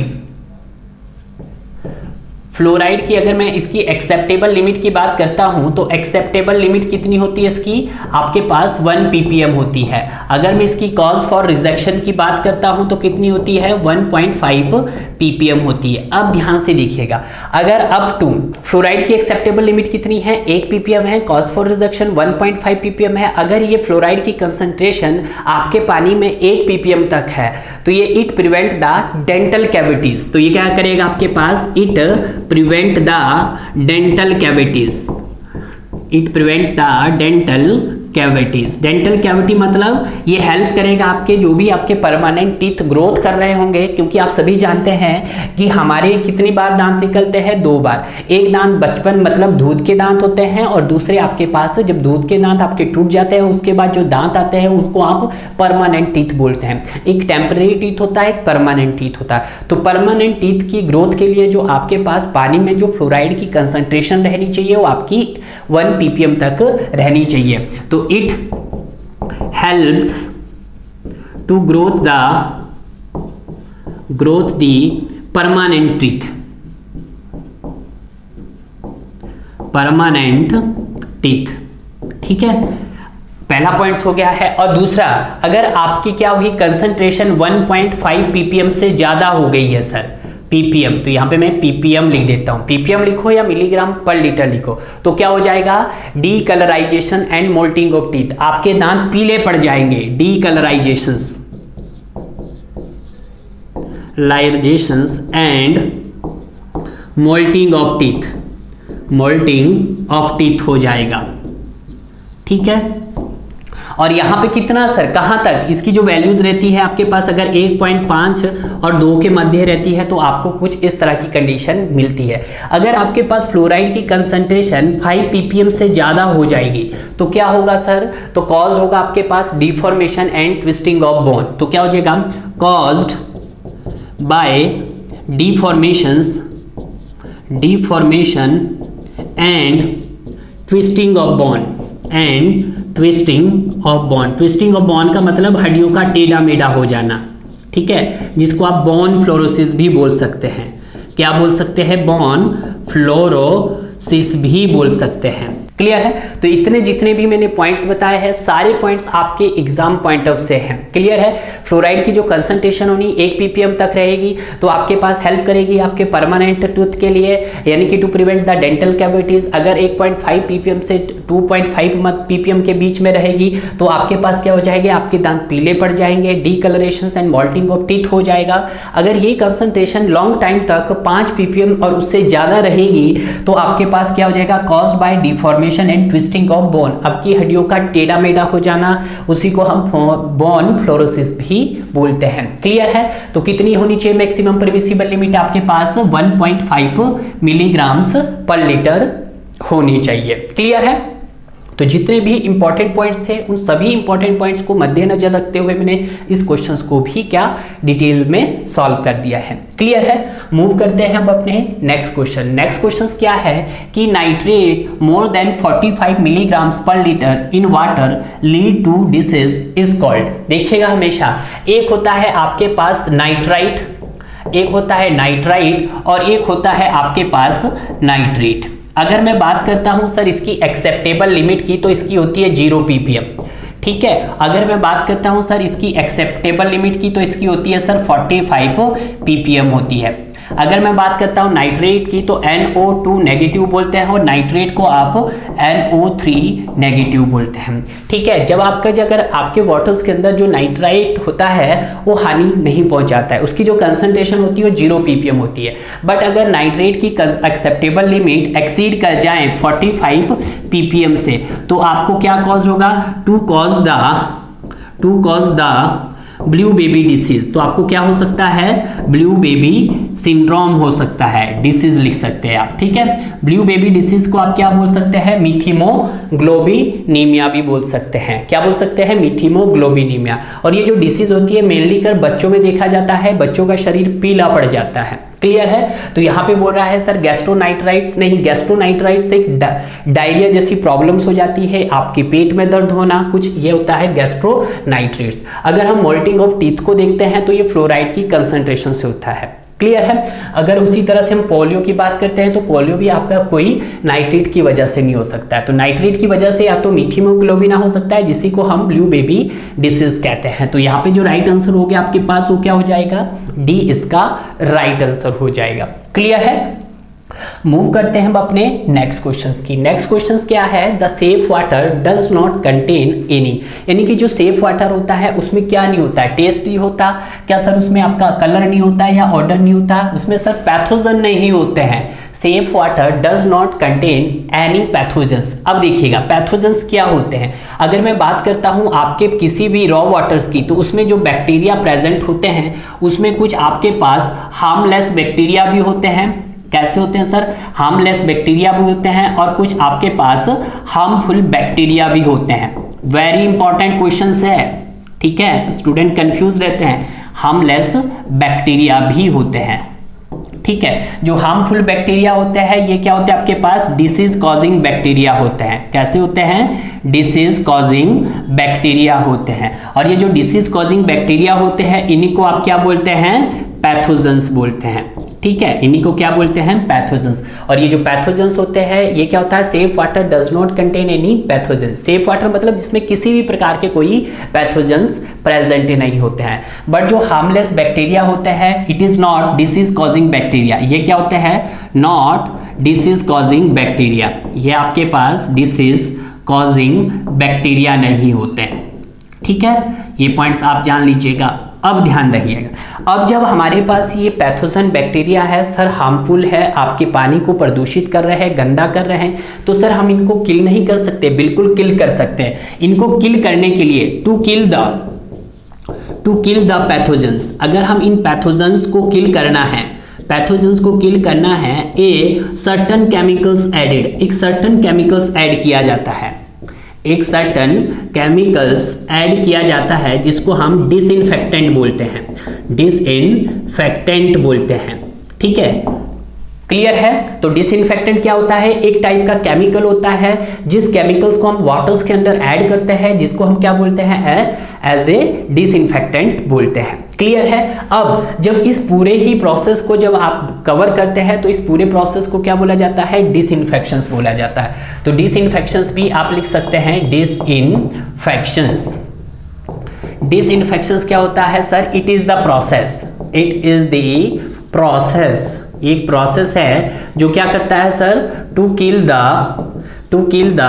फ्लोराइड की अगर मैं इसकी एक्सेप्टेबल लिमिट की बात करता हूं तो एक्सेप्टेबल लिमिट कितनी होती है इसकी, आपके पास 1 ppm होती है। अगर मैं इसकी कॉज फॉर रिजेक्शन की बात करता हूं तो कितनी होती है, 1.5 ppm होती है। अब ध्यान से देखिएगा, अगर अप टू फ्लोराइड की एक्सेप्टेबल लिमिट कितनी है, 1 ppm है, कॉज फॉर रिजेक्शन 1.5 ppm है। अगर ये फ्लोराइड की कंसंट्रेशन आपके पानी में 1 ppm तक है तो ये it prevent the dental cavities. तो ये क्या करेगा आपके पास, it prevent the dental cavities, it prevent the dental cavities. Dental cavity मतलब ये हेल्प करेगा आपके जो भी आपके परमानेंट टीथ ग्रोथ कर रहे होंगे, क्योंकि आप सभी जानते हैं कि हमारे कितनी बार दांत निकलते हैं, 2 बार। एक दांत बचपन मतलब दूध के दांत होते हैं और दूसरे आपके पास जब दूध के दांत आपके टूट जाते हैं उसके बाद जो दांत आते हैं उनको आप परमानेंट टीथ बोलते हैं। एक टेम्परेरी टीथ होता है, एक परमानेंट टीथ होता है। तो परमानेंट टीथ की ग्रोथ के लिए जो आपके पास पानी में जो फ्लोराइड की कंसंट्रेशन रहनी चाहिए वो आपकी 1 ppm तक रहनी चाहिए। तो it helps to growth the permanent teeth, ठीक है। पहला पॉइंट हो गया है। और दूसरा, अगर आपकी क्या हुई कंसंट्रेशन 1.5 ppm से ज्यादा हो गई है सर, ppm, तो यहाँ पे मैं ppm लिख देता हूँ, ppm लिखो या मिलीग्राम पर लीटर लिखो, तो क्या हो जाएगा, decolourisation and mottling of teeth, आपके दांत पीले पड़ जाएंगे। Decolourisations and mottling of teeth, mottling of teeth हो जाएगा। ठीक है, और यहाँ पे कितना सर, कहाँ तक इसकी जो वैल्यूज रहती है आपके पास, अगर 1.5 और 2 के मध्य रहती है तो आपको कुछ इस तरह की कंडीशन मिलती है। अगर आपके पास फ्लोराइड की कंसंट्रेशन 5 ppm से ज़्यादा हो जाएगी तो क्या होगा सर, तो कॉज होगा आपके पास deformation and twisting of bone. तो क्या हो जाएगा, caused by deformation and twisting of bone twisting of bone का मतलब हड्डियों का टेढ़ा मेढ़ा हो जाना। ठीक है, जिसको आप बोन फ्लोरोसिस भी बोल सकते हैं। क्या बोल सकते हैं, बोन फ्लोरोसिस भी बोल सकते हैं। क्लियर है, तो इतने जितने भी मैंने पॉइंट्स बताए हैं सारे पॉइंट्स आपके एग्जाम पॉइंट ऑफ से हैं। क्लियर है, फ्लोराइड की जो कंसंट्रेशन होनी 1 ppm तक रहेगी तो आपके पास हेल्प करेगी आपके परमानेंट टूथ के लिए, यानी कि to prevent the dental cavities. अगर 1.5 ppm से 2.5 ppm के बीच में रहेगी तो आपके पास क्या हो जाएगा, आपके दांत पीले पड़ जाएंगे, डीकलरेशन एंड मॉल्टिंग ऑफ टीथ हो जाएगा। अगर ये कंसंट्रेशन लॉन्ग टाइम तक 5 ppm और उससे ज़्यादा रहेगी तो आपके पास क्या हो जाएगा, caused by deformation and twisting of bone, आपकी हड्डियों का टेढ़ा मेढ़ा हो जाना, उसी को हम बोन फ्लोरोसिस भी बोलते हैं। क्लियर है, तो कितनी होनी चाहिए मैक्सिमम परमिसिबल लिमिट, आपके पास 1.5 मिलीग्राम्स पर लीटर होनी चाहिए। क्लियर है, तो जितने भी इंपॉर्टेंट पॉइंट्स थे उन सभी इंपॉर्टेंट पॉइंट्स को मद्देनजर रखते हुए मैंने इस क्वेश्चंस को भी क्या डिटेल में सॉल्व कर दिया है। क्लियर है, मूव करते हैं हम अपने नेक्स्ट क्वेश्चन। नेक्स्ट क्वेश्चन क्या है कि nitrate more than 45 milligrams per litre in water lead to disease is called. देखिएगा हमेशा, एक होता है आपके पास नाइट्राइट, एक होता है नाइट्राइट और एक होता है आपके पास नाइट्रेट। अगर मैं बात करता हूं सर इसकी एक्सेप्टेबल लिमिट की तो इसकी होती है 0 ppm। ठीक है, अगर मैं बात करता हूं सर इसकी एक्सेप्टेबल लिमिट की तो इसकी होती है सर 45 ppm होती है। अगर मैं बात करता हूं नाइट्रेट की तो NO2 नेगेटिव बोलते हैं और नाइट्रेट को आप NO3 नेगेटिव बोलते हैं। ठीक है, जब अगर आपके वाटर्स के अंदर जो नाइट्राइट होता है वो हानि नहीं पहुंचाता है, उसकी जो कंसंट्रेशन होती है वो 0 ppm होती है। बट अगर नाइट्रेट की एक्सेप्टेबल लिमिट एक्सीड कर जाए 45 ppm से तो आपको क्या कॉज होगा, to cause the blue baby disease. तो आपको क्या हो सकता है, ब्लू बेबी सिंड्रोम हो सकता है, डिसीज लिख सकते हैं आप। ठीक है, ब्लू बेबी डिसीज को आप क्या बोल सकते हैं, मिथिमोग्लोबिनीमिया भी बोल सकते हैं। क्या बोल सकते हैं, मिथिमोग्लोबिनीमिया। और ये जो डिसीज होती है मेनली कर बच्चों में देखा जाता है, बच्चों का शरीर पीला पड़ जाता है। क्लियर है, तो यहाँ पे बोल रहा है सर गैस्ट्रोनाइट्राइट्स नहीं, गैस्ट्रोनाइट्राइट्स एक डायरिया जैसी प्रॉब्लम्स हो जाती है, आपके पेट में दर्द होना, कुछ ये होता है गैस्ट्रोनाइट्राइट्स। अगर हम मोल्टिंग ऑफ टीथ को देखते हैं तो ये फ्लोराइड की कंसंट्रेशन से होता है। क्लियर है, अगर उसी तरह से हम पोलियो की बात करते हैं तो पोलियो भी आपका कोई नाइट्रेट की वजह से नहीं हो सकता है। तो नाइट्रेट की वजह से या तो मिथिमोग्लोबिना हो सकता है जिसी को हम ब्लू बेबी डिसीज कहते हैं। तो यहाँ पे जो राइट आंसर हो गया आपके पास वो क्या हो जाएगा, डी इसका राइट आंसर हो जाएगा। क्लियर है, मूव करते हैं हम अपने नेक्स्ट क्वेश्चंस की। नेक्स्ट क्वेश्चंस क्या है, the safe water does not contain any, यानी कि जो सेफ वाटर होता है उसमें क्या नहीं होता है, टेस्ट नहीं होता, क्या सर उसमें आपका कलर नहीं होता है या ऑर्डर नहीं होता, उसमें सर पैथोजन नहीं होते हैं। Safe water does not contain any pathogens. अब देखिएगा पैथोजेंस क्या होते हैं। अगर मैं बात करता हूं आपके किसी भी रॉ वाटर्स की तो उसमें जो बैक्टीरिया प्रेजेंट होते हैं उसमें कुछ आपके पास हार्मलेस बैक्टीरिया भी होते हैं। कैसे होते हैं सर, हार्मलेस बैक्टीरिया भी होते हैं और कुछ आपके पास हार्मफुल बैक्टीरिया भी होते हैं। वेरी इंपॉर्टेंट क्वेश्चन है। ठीक है, स्टूडेंट कंफ्यूज रहते हैं, हार्मलेस बैक्टीरिया भी होते हैं। ठीक है, जो हार्मफुल बैक्टीरिया होते हैं ये क्या होते हैं आपके पास, डिसीज कॉजिंग बैक्टीरिया होते हैं। कैसे होते हैं, डिसीज कॉजिंग बैक्टीरिया होते हैं। और ये जो डिसीज कॉजिंग बैक्टीरिया होते हैं इन्हीं को आप क्या बोलते हैं, पैथोजेंस बोलते हैं। ठीक है, इन्हीं को क्या बोलते हैं, पैथोजेंस। और ये जो पैथोजेंस होते हैं ये क्या होता है, safe water does not contain any pathogen. Safe water मतलब जिसमें किसी भी प्रकार के कोई पैथोजेंस प्रेजेंट नहीं होते हैं। बट जो हार्मलेस बैक्टीरिया होते हैं it is not disease causing bacteria. ये क्या होते हैं, नॉट डिसीज कॉजिंग बैक्टीरिया। ये आपके पास डिसीज कॉजिंग बैक्टीरिया नहीं होते। ठीक है, ये पॉइंट्स आप जान लीजिएगा। अब ध्यान रखिएगा, अब जब हमारे पास ये पैथोजन बैक्टीरिया है सर, हार्मफुल है, आपके पानी को प्रदूषित कर रहे हैं, गंदा कर रहे हैं, तो सर हम इनको किल नहीं कर सकते? बिल्कुल किल कर सकते हैं। इनको किल करने के लिए टू किल द पैथोजेंस, अगर हम इन पैथोजेंस को किल करना है, पैथोजेंस को किल करना है, ए सर्टन केमिकल्स एडेड, एक सर्टन केमिकल्स ऐड किया जाता है, एक सर्टन केमिकल्स ऐड किया जाता है जिसको हम डिसइंफेक्टेंट बोलते हैं, डिसइंफेक्टेंट बोलते हैं। ठीक है, क्लियर है? तो डिसइंफेक्टेंट क्या होता है? एक टाइप का केमिकल होता है जिस केमिकल्स को हम वाटर्स के अंदर ऐड करते हैं, जिसको हम क्या बोलते हैं? एज ए डिसइंफेक्टेंट बोलते हैं। क्लियर है? अब जब इस पूरे ही प्रोसेस को जब आप कवर करते हैं तो इस पूरे प्रोसेस को क्या बोला जाता है? डिसइंफेक्शंस बोला जाता है। तो डिसइंफेक्शंस भी आप लिख सकते हैं डिसइंफेक्शंस। डिसइंफेक्शंस क्या होता है sir? It is the process, it is the process, एक प्रोसेस है जो क्या करता है sir? To kill the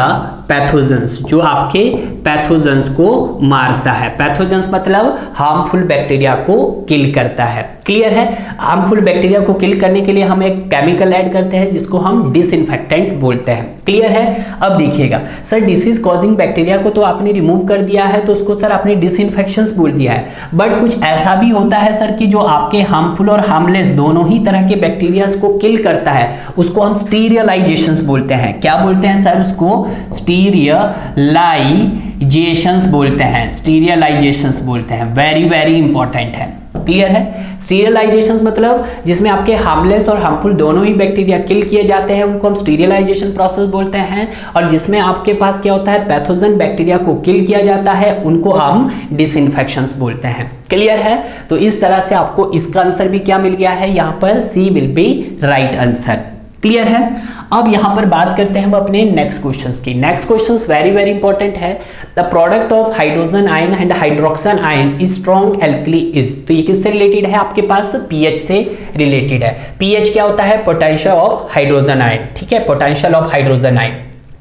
pathogens, जो आपके पैथोजेंस को मारता है। पैथोजेंस मतलब हार्मफुल बैक्टीरिया को किल करता है। क्लियर है? हार्मफुल बैक्टीरिया को किल करने के लिए हम एक केमिकल ऐड करते हैं जिसको हम डिसइंफेक्टेंट बोलते हैं। क्लियर है? अब देखिएगा सर, डिसीज कॉजिंग बैक्टीरिया को तो आपने रिमूव कर दिया है, तो उसको सर आपने डिसइंफेक्शंस बोल दिया है, बट कुछ ऐसा भी होता है सर कि जो आपके हार्मफुल और हार्मलेस दोनों ही तरह के बैक्टीरिया को किल करता है, उसको हम स्टीरियलाइजेशंस बोलते हैं। क्या बोलते हैं सर? उसको स्टीरियलाइजेशंस बोलते हैं, स्टीरियलाइजेशंस बोलते हैं। वेरी वेरी इंपॉर्टेंट है। क्लियर है? स्टीरियलाइजेशंस मतलब जिसमें आपके हार्मलेस और हार्मफुल दोनों ही बैक्टीरिया किल किए जाते हैं, उनको हम स्टीरियलाइजेशन प्रोसेस बोलते हैं। और जिसमें आपके पास क्या होता है? पैथोजन बैक्टीरिया को किल किया जाता है, उनको हम डिसइंफेक्शंस बोलते हैं। क्लियर है? तो इस तरह से आपको इसका आंसर भी क्या मिल गया है? यहाँ पर C will be right answer. Clear है? अब यहां पर बात करते हैं हम अपने नेक्स्ट क्वेश्चंस की। Next questions very very important है। The product of hydrogen ion and hydroxyl ion is strong alkali is, तो ये किससे रिलेटेड है? आपके पास पीएच से रिलेटेड है। पीएच क्या होता है? Potential of hydrogen ion. ठीक है, पोटेंशियल ऑफ हाइड्रोजन आयन।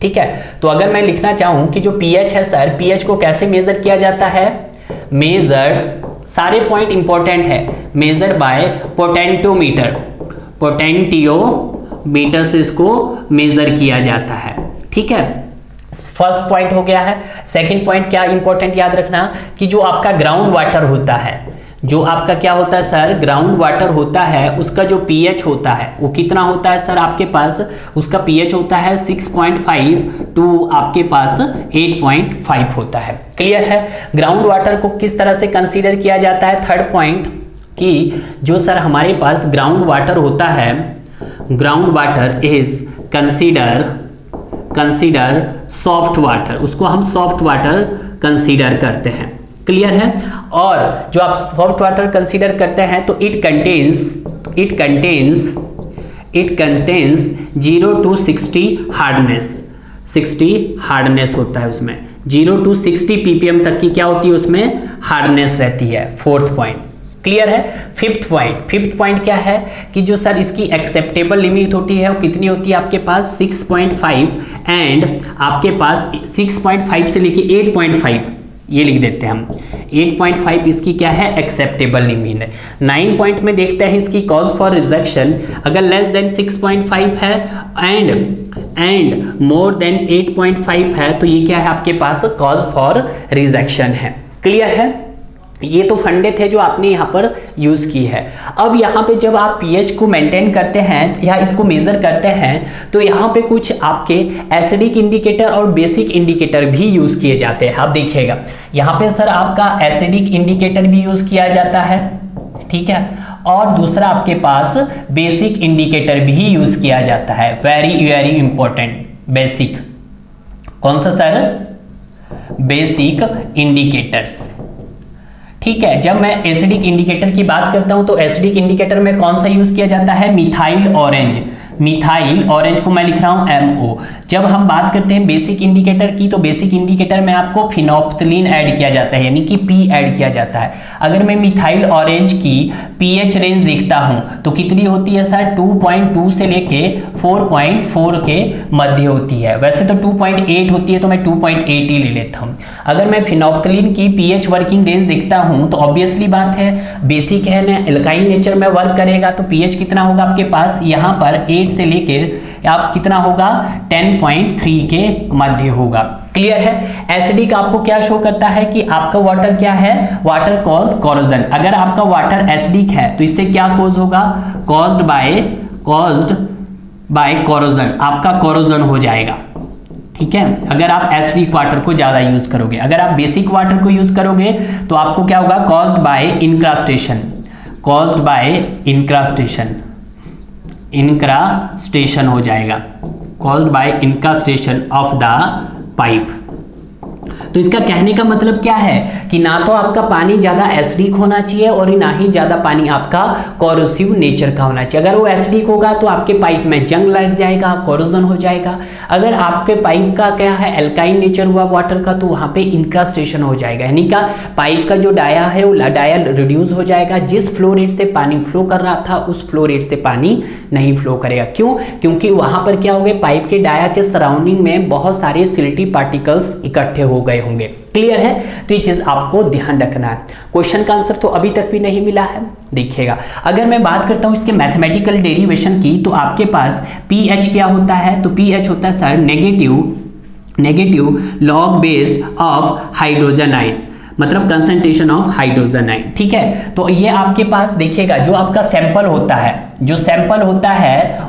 ठीक है, तो अगर मैं लिखना चाहूं कि जो पीएच है सर, पीएच को कैसे मेजर किया जाता है? मेजर्ड, सारे पॉइंट इंपॉर्टेंट है, मेजर्ड बाय पोटेंटोमीटर, पोटेंटियोमीटर से इसको मेजर किया जाता है। ठीक है, फर्स्ट पॉइंट हो गया है। सेकंड पॉइंट क्या इंपॉर्टेंट याद रखना कि जो आपका ग्राउंड वाटर होता है, जो आपका क्या होता है सर? ग्राउंड वाटर होता है, उसका जो पीएच होता है वो कितना होता है सर? आपके पास उसका पीएच होता है 6.5 टू आपके पास 8.5 होता है। क्लियर है? ग्राउंड वाटर को किस तरह से कंसीडर किया जाता है? थर्ड पॉइंट कि जो सर हमारे पास ग्राउंड वाटर होता है, ground water is consider soft water, उसको हम सॉफ्ट वाटर कंसीडर करते हैं। क्लियर है? और जो आप सॉफ्ट वाटर कंसीडर करते हैं तो it contains 0 to 60 hardness, 60 hardness होता है उसमें, 0 to 60 ppm तक की क्या होती है उसमें? हार्डनेस रहती है। Fourth point. क्लियर है? फिफ्थ पॉइंट क्या है कि जो सर इसकी एक्सेप्टेबल लिमिट होती है वो कितनी होती है? आपके पास 6.5 एंड आपके पास 6.5 से लेके 8.5, ये लिख देते हैं हम। 8.5 इसकी क्या है? एक्सेप्टेबल लिमिट है। 9 पॉइंट में देखते हैं इसकी कॉज फॉर रिजेक्शन, अगर लेस देन 6.5 है एंड मोर देन 8.5 है तो ये क्या है? आपके पास कॉज फॉर रिजेक्शन है। क्लियर है? ये तो फंडे थे जो आपने यहाँ पर यूज की है। अब यहाँ पे जब आप पीएच को मेंटेन करते हैं या इसको मेजर करते हैं तो यहाँ पे कुछ आपके एसिडिक इंडिकेटर और बेसिक इंडिकेटर भी यूज किए जाते हैं। आप देखिएगा यहाँ पे सर आपका एसिडिक इंडिकेटर भी यूज किया जाता है। ठीक है, और दूसरा आपके पास बेसिक इंडिकेटर भी यूज किया जाता है। Very very important, basic. कौन सा सर? Basic indicators. ठीक है, जब मैं एसिडिक इंडिकेटर की बात करता हूं तो एसिडिक इंडिकेटर में कौन सा यूज किया जाता है? मिथाइल ऑरेंज, मिथाइल, ऑरेंज को मैं लिख रहा हूं MO। जब हम बात करते हैं बेसिक इंडिकेटर की, तो बेसिक इंडिकेटर में आपको फिनोप्थलीन ऐड किया जाता है, यानी कि P ऐड किया जाता है। अगर मैं मिथाइल ऑरेंज की pH रेंज देखता हूं तो कितनी होती है सर, 2.2 से लेके 4.4 के मध्य होती है। वैसे तो 2.8 होती है, तो मैं 2.8 ही ले लेता हूं। अगर मैं फिनोप्थलीन की pH वर्किंग रेंज देखता हूं तो ऑब्वियसली बात है, बेसिक है ना, एल्काइन नेचर में वर्क करेगा तो pH कितना होगा आपके पास, यहां पर 8 से लेकर आप कितना होगा 10.3 के मध्य होगा। क्लियर है। एसिडिक आपको क्या शो करता है कि आपका वाटर क्या है, वाटर कॉज कोरोजन। अगर आपका वाटर एसिडिक है तो इससे क्या कॉज होगा, कॉज्ड बाय कोरोजन, आपका कोरोजन हो जाएगा। ठीक है, अगर आप एसिडिक वाटर को ज्यादा यूज करोगे। अगर आप बेसिक वाटर को यूज करोगे तो आपको क्या होगा, कॉज्ड बाय इंक्रास्टेशन हो जाएगा, caused by incrustation of the pipe. तो इसका कहने का मतलब क्या है कि ना तो आपका पानी ज्यादा एसिडिक होना चाहिए और ना ही ज्यादा पानी आपका कोरोसिव नेचर का होना चाहिए। अगर वो एसिडिक होगा तो आपके पाइप में जंग लग जाएगा, कोरोजन हो जाएगा। अगर आपके पाइप का क्या है, एल्काइन नेचर हुआ वाटर का, तो वहां पे इंक्रास्टेशन हो जाएगा, यानी का पाइप का जो डाया है वो डाया रिड्यूस हो जाएगा। जिस फ्लो रेट से पानी फ्लो कर रहा था उस फ्लो रेट से पानी नहीं फ्लो करेगा। क्यों? क्योंकि वहां पर क्या हो गया, पाइप के डाया के सराउंडिंग में बहुत सारे सिल्टी पार्टिकल्स इकट्ठे हो गए होंगे। क्लियर है। तो ये चीज आपको ध्यान रखना है। क्वेश्चन का आंसर तो अभी तक भी नहीं मिला है, देखिएगा। अगर मैं बात करता हूं इसके मैथमेटिकल डेरिवेशन की, तो आपके पास pH क्या होता है, तो pH होता है sir negative log base of hydrogen ion, मतलब कंसंट्रेशन ऑफ हाइड्रोजन आयन। ठीक है, तो ये आपके पास देखिएगा, जो आपका सैंपल होता है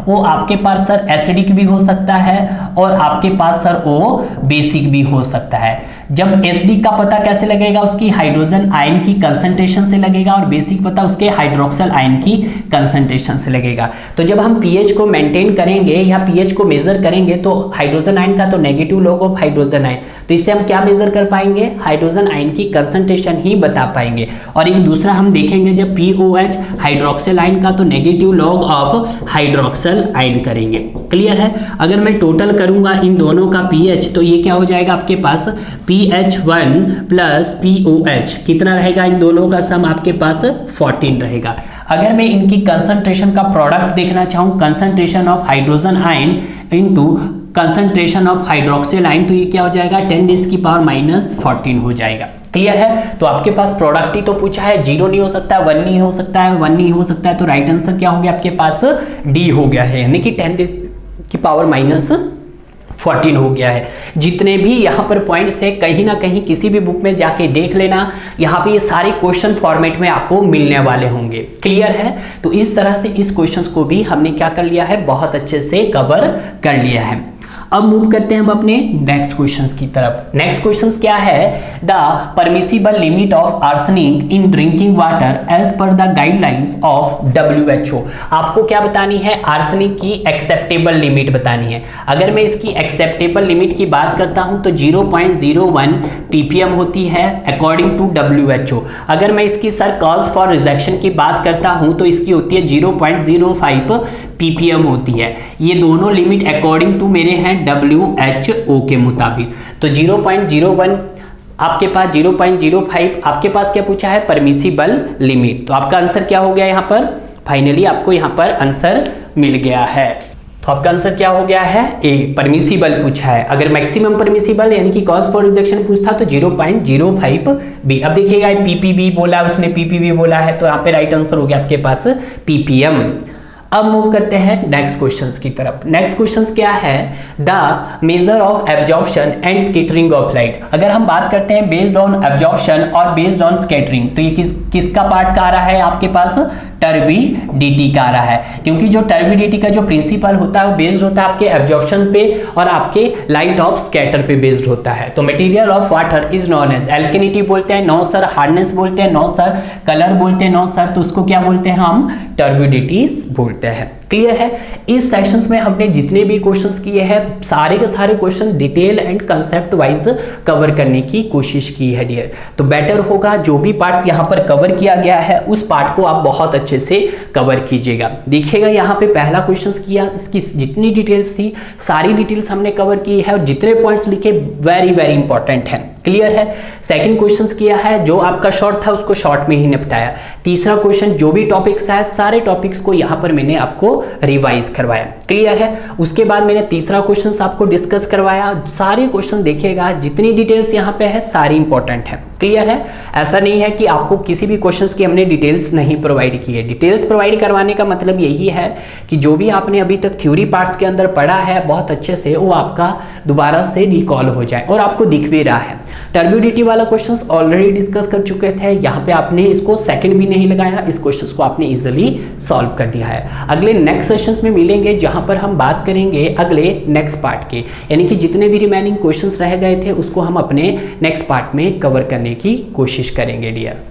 वो आपके पास सर एसिडिक भी हो सकता है और आपके पास सर वो बेसिक भी हो सकता है। जब एसिडिक का पता कैसे लगेगा, उसकी हाइड्रोजन आयन की कंसंट्रेशन से लगेगा, और बेसिक पता उसके हाइड्रोक्सिल आयन की कंसंट्रेशन से लगेगा। तो जब हम pH को मेंटेन करेंगे या pH को मेजर करेंगे तो हाइड्रोजन आयन का तो negative log of hydrogen ion, तो इससे हम क्या मेजर कर पाएंगे, हाइड्रोजन आयन की कंसंट्रेशन ही बता पाएंगे। और एक दूसरा हम देखेंगे जब POH हाइड्रोक्सिल आयन का, तो negative log of hydroxyl ion करेंगे। क्लियर है। अगर मैं टोटल करूंगा इन दोनों का pH, तो ये क्या हो जाएगा आपके पास, pH1 प्लस POH कितना रहेगा, इन दोनों का सम आपके पास 14 रहेगा। अगर मैं इनकी कंसंट्रेशन का प्रोडक्ट देखना चाहूं, concentration of hydrogen ion into concentration of hydroxyl ion, तो ये क्या हो जाएगा, 10⁻⁻14 हो जाएगा। क्लियर है। तो आपके पास प्रोडक्ट ही तो पूछा है, 0 नहीं हो सकता है, 1 नहीं हो सकता है, 1 नहीं हो सकता है, तो राइट आंसर क्या हो गया आपके पास, D हो गया है, यानी कि 10⁻14 हो गया है। जितने भी यहाँ पर पॉइंट्स है, कहीं ना कहीं किसी भी बुक में जाके देख लेना, यहाँ पे ये सारे क्वेश्चन फॉर्मेट में आपको मिलने वाले होंगे। क्लियर है। तो इस तरह से इस क्वेश्चंस को भी हमने क्या कर लिया है, बहुत अच्छे से कवर कर लिया है। अब मूव करते हैं हम अपने नेक्स्ट क्वेश्चंस की तरफ। नेक्स्ट क्वेश्चंस क्या है, the permissible limit of arsenic in drinking water as per the guidelines of WHO। आपको क्या बतानी है, आर्सेनिक की एक्सेप्टेबल लिमिट बतानी है। अगर मैं इसकी एक्सेप्टेबल लिमिट की बात करता हूं तो 0.01 ppm होती है अकॉर्डिंग टू WHO। अगर मैं इसकी सर कॉज फॉर रिजेक्शन की बात करता हूं तो इसकी होती है 0.05 ppm होती है। ये दोनों लिमिट अकॉर्डिंग टू मेरे हैं WHO के मुताबिक। तो 0.01 आपके पास, 0.05 आपके पास क्या पूछा है, परमिसिबल लिमिट। तो आपका आंसर क्या हो गया यहाँ पर, फाइनली आपको यहाँ पर आंसर मिल गया है। तो आपका आंसर क्या हो गया है, ए, परमिसिबल पूछा है। अगर मैक्सिमम परमिसिबल यानी कि कॉज फॉर रिजेक्शन पूछता तो 0.05 बी। अब देखिएगा PPB बोला, उसने PPB बोला है, तो यहाँ पे राइट आंसर हो गया आपके पास ppm। अब मूव करते हैं नेक्स्ट क्वेश्चंस की तरफ। नेक्स्ट क्वेश्चंस क्या है, the measure of absorption and scattering of light. अगर हम बात करते हैं बेस्ड ऑन एब्जॉर्प्शन और बेस्ड ऑन स्कैटरिंग, तो ये किसका पार्ट का आ रहा है आपके पास, टर्बिडिटी का आ रहा है। क्योंकि जो टर्बिडिटी का जो प्रिंसिपल होता है वो बेस्ड होता है आपके एब्जॉर्प्शन पे और आपके लाइट ऑफ स्कैटर पे बेस्ड होता है। तो material of water is known as, alkalinity बोलते हैं, नो सर, हार्डनेस बोलते हैं, नो सर, कलर बोलते हैं, नो सर, तो उसको क्या बोलते हैं हम, टर्बिडिटीज बोलते हैं। क्लियर है। इस सेशंस में हमने जितने भी क्वेश्चंस किए हैं सारे के सारे question detail and concept wise cover करने की कोशिश की है डियर। तो बेटर होगा जो भी पार्ट्स यहाँ पर कवर किया गया है उस पार्ट को आप बहुत अच्छे से कवर कीजिएगा। देखिएगा यहाँ पे पहला क्वेश्चन किया, इसकी जितनी डिटेल्स थी सारी डिटेल्स हमने कवर की है और जितने पॉइंट्स लिखे वेरी वेरी इंपॉर्टेंट है। क्लियर है। सेकंड क्वेश्चन किया है, जो आपका शॉर्ट था उसको शॉर्ट में ही निपटाया। तीसरा क्वेश्चन जो भी टॉपिक्स है सारे टॉपिक्स को यहाँ पर मैंने आपको रिवाइज करवाया। क्लियर है। उसके बाद मैंने तीसरा क्वेश्चन आपको डिस्कस करवाया। सारे क्वेश्चन देखिएगा जितनी डिटेल्स यहाँ पे है सारी इंपॉर्टेंट है। क्लियर है। ऐसा नहीं है कि आपको किसी भी क्वेश्चंस की हमने डिटेल्स नहीं प्रोवाइड की है। डिटेल्स प्रोवाइड करवाने का मतलब यही है कि जो भी आपने अभी तक थ्योरी पार्ट्स के अंदर पढ़ा है बहुत अच्छे से वो आपका दोबारा से रिकॉल हो जाए और आपको दिख भी रहा है। टर्बिडिटी वाला क्वेश्चंस ऑलरेडी डिस्कस कर चुके थे, यहाँ पे आपने इसको सेकंड भी नहीं लगाया, इस क्वेश्चंस को आपने इजीली सॉल्व कर दिया है। अगले नेक्स्ट सेशंस में मिलेंगे जहां पर हम बात करेंगे अगले नेक्स्ट पार्ट के, यानी कि जितने भी रिमेनिंग क्वेश्चंस रह गए थे उसको हम अपने नेक्स्ट पार्ट में कवर करने की कोशिश करेंगे डियर।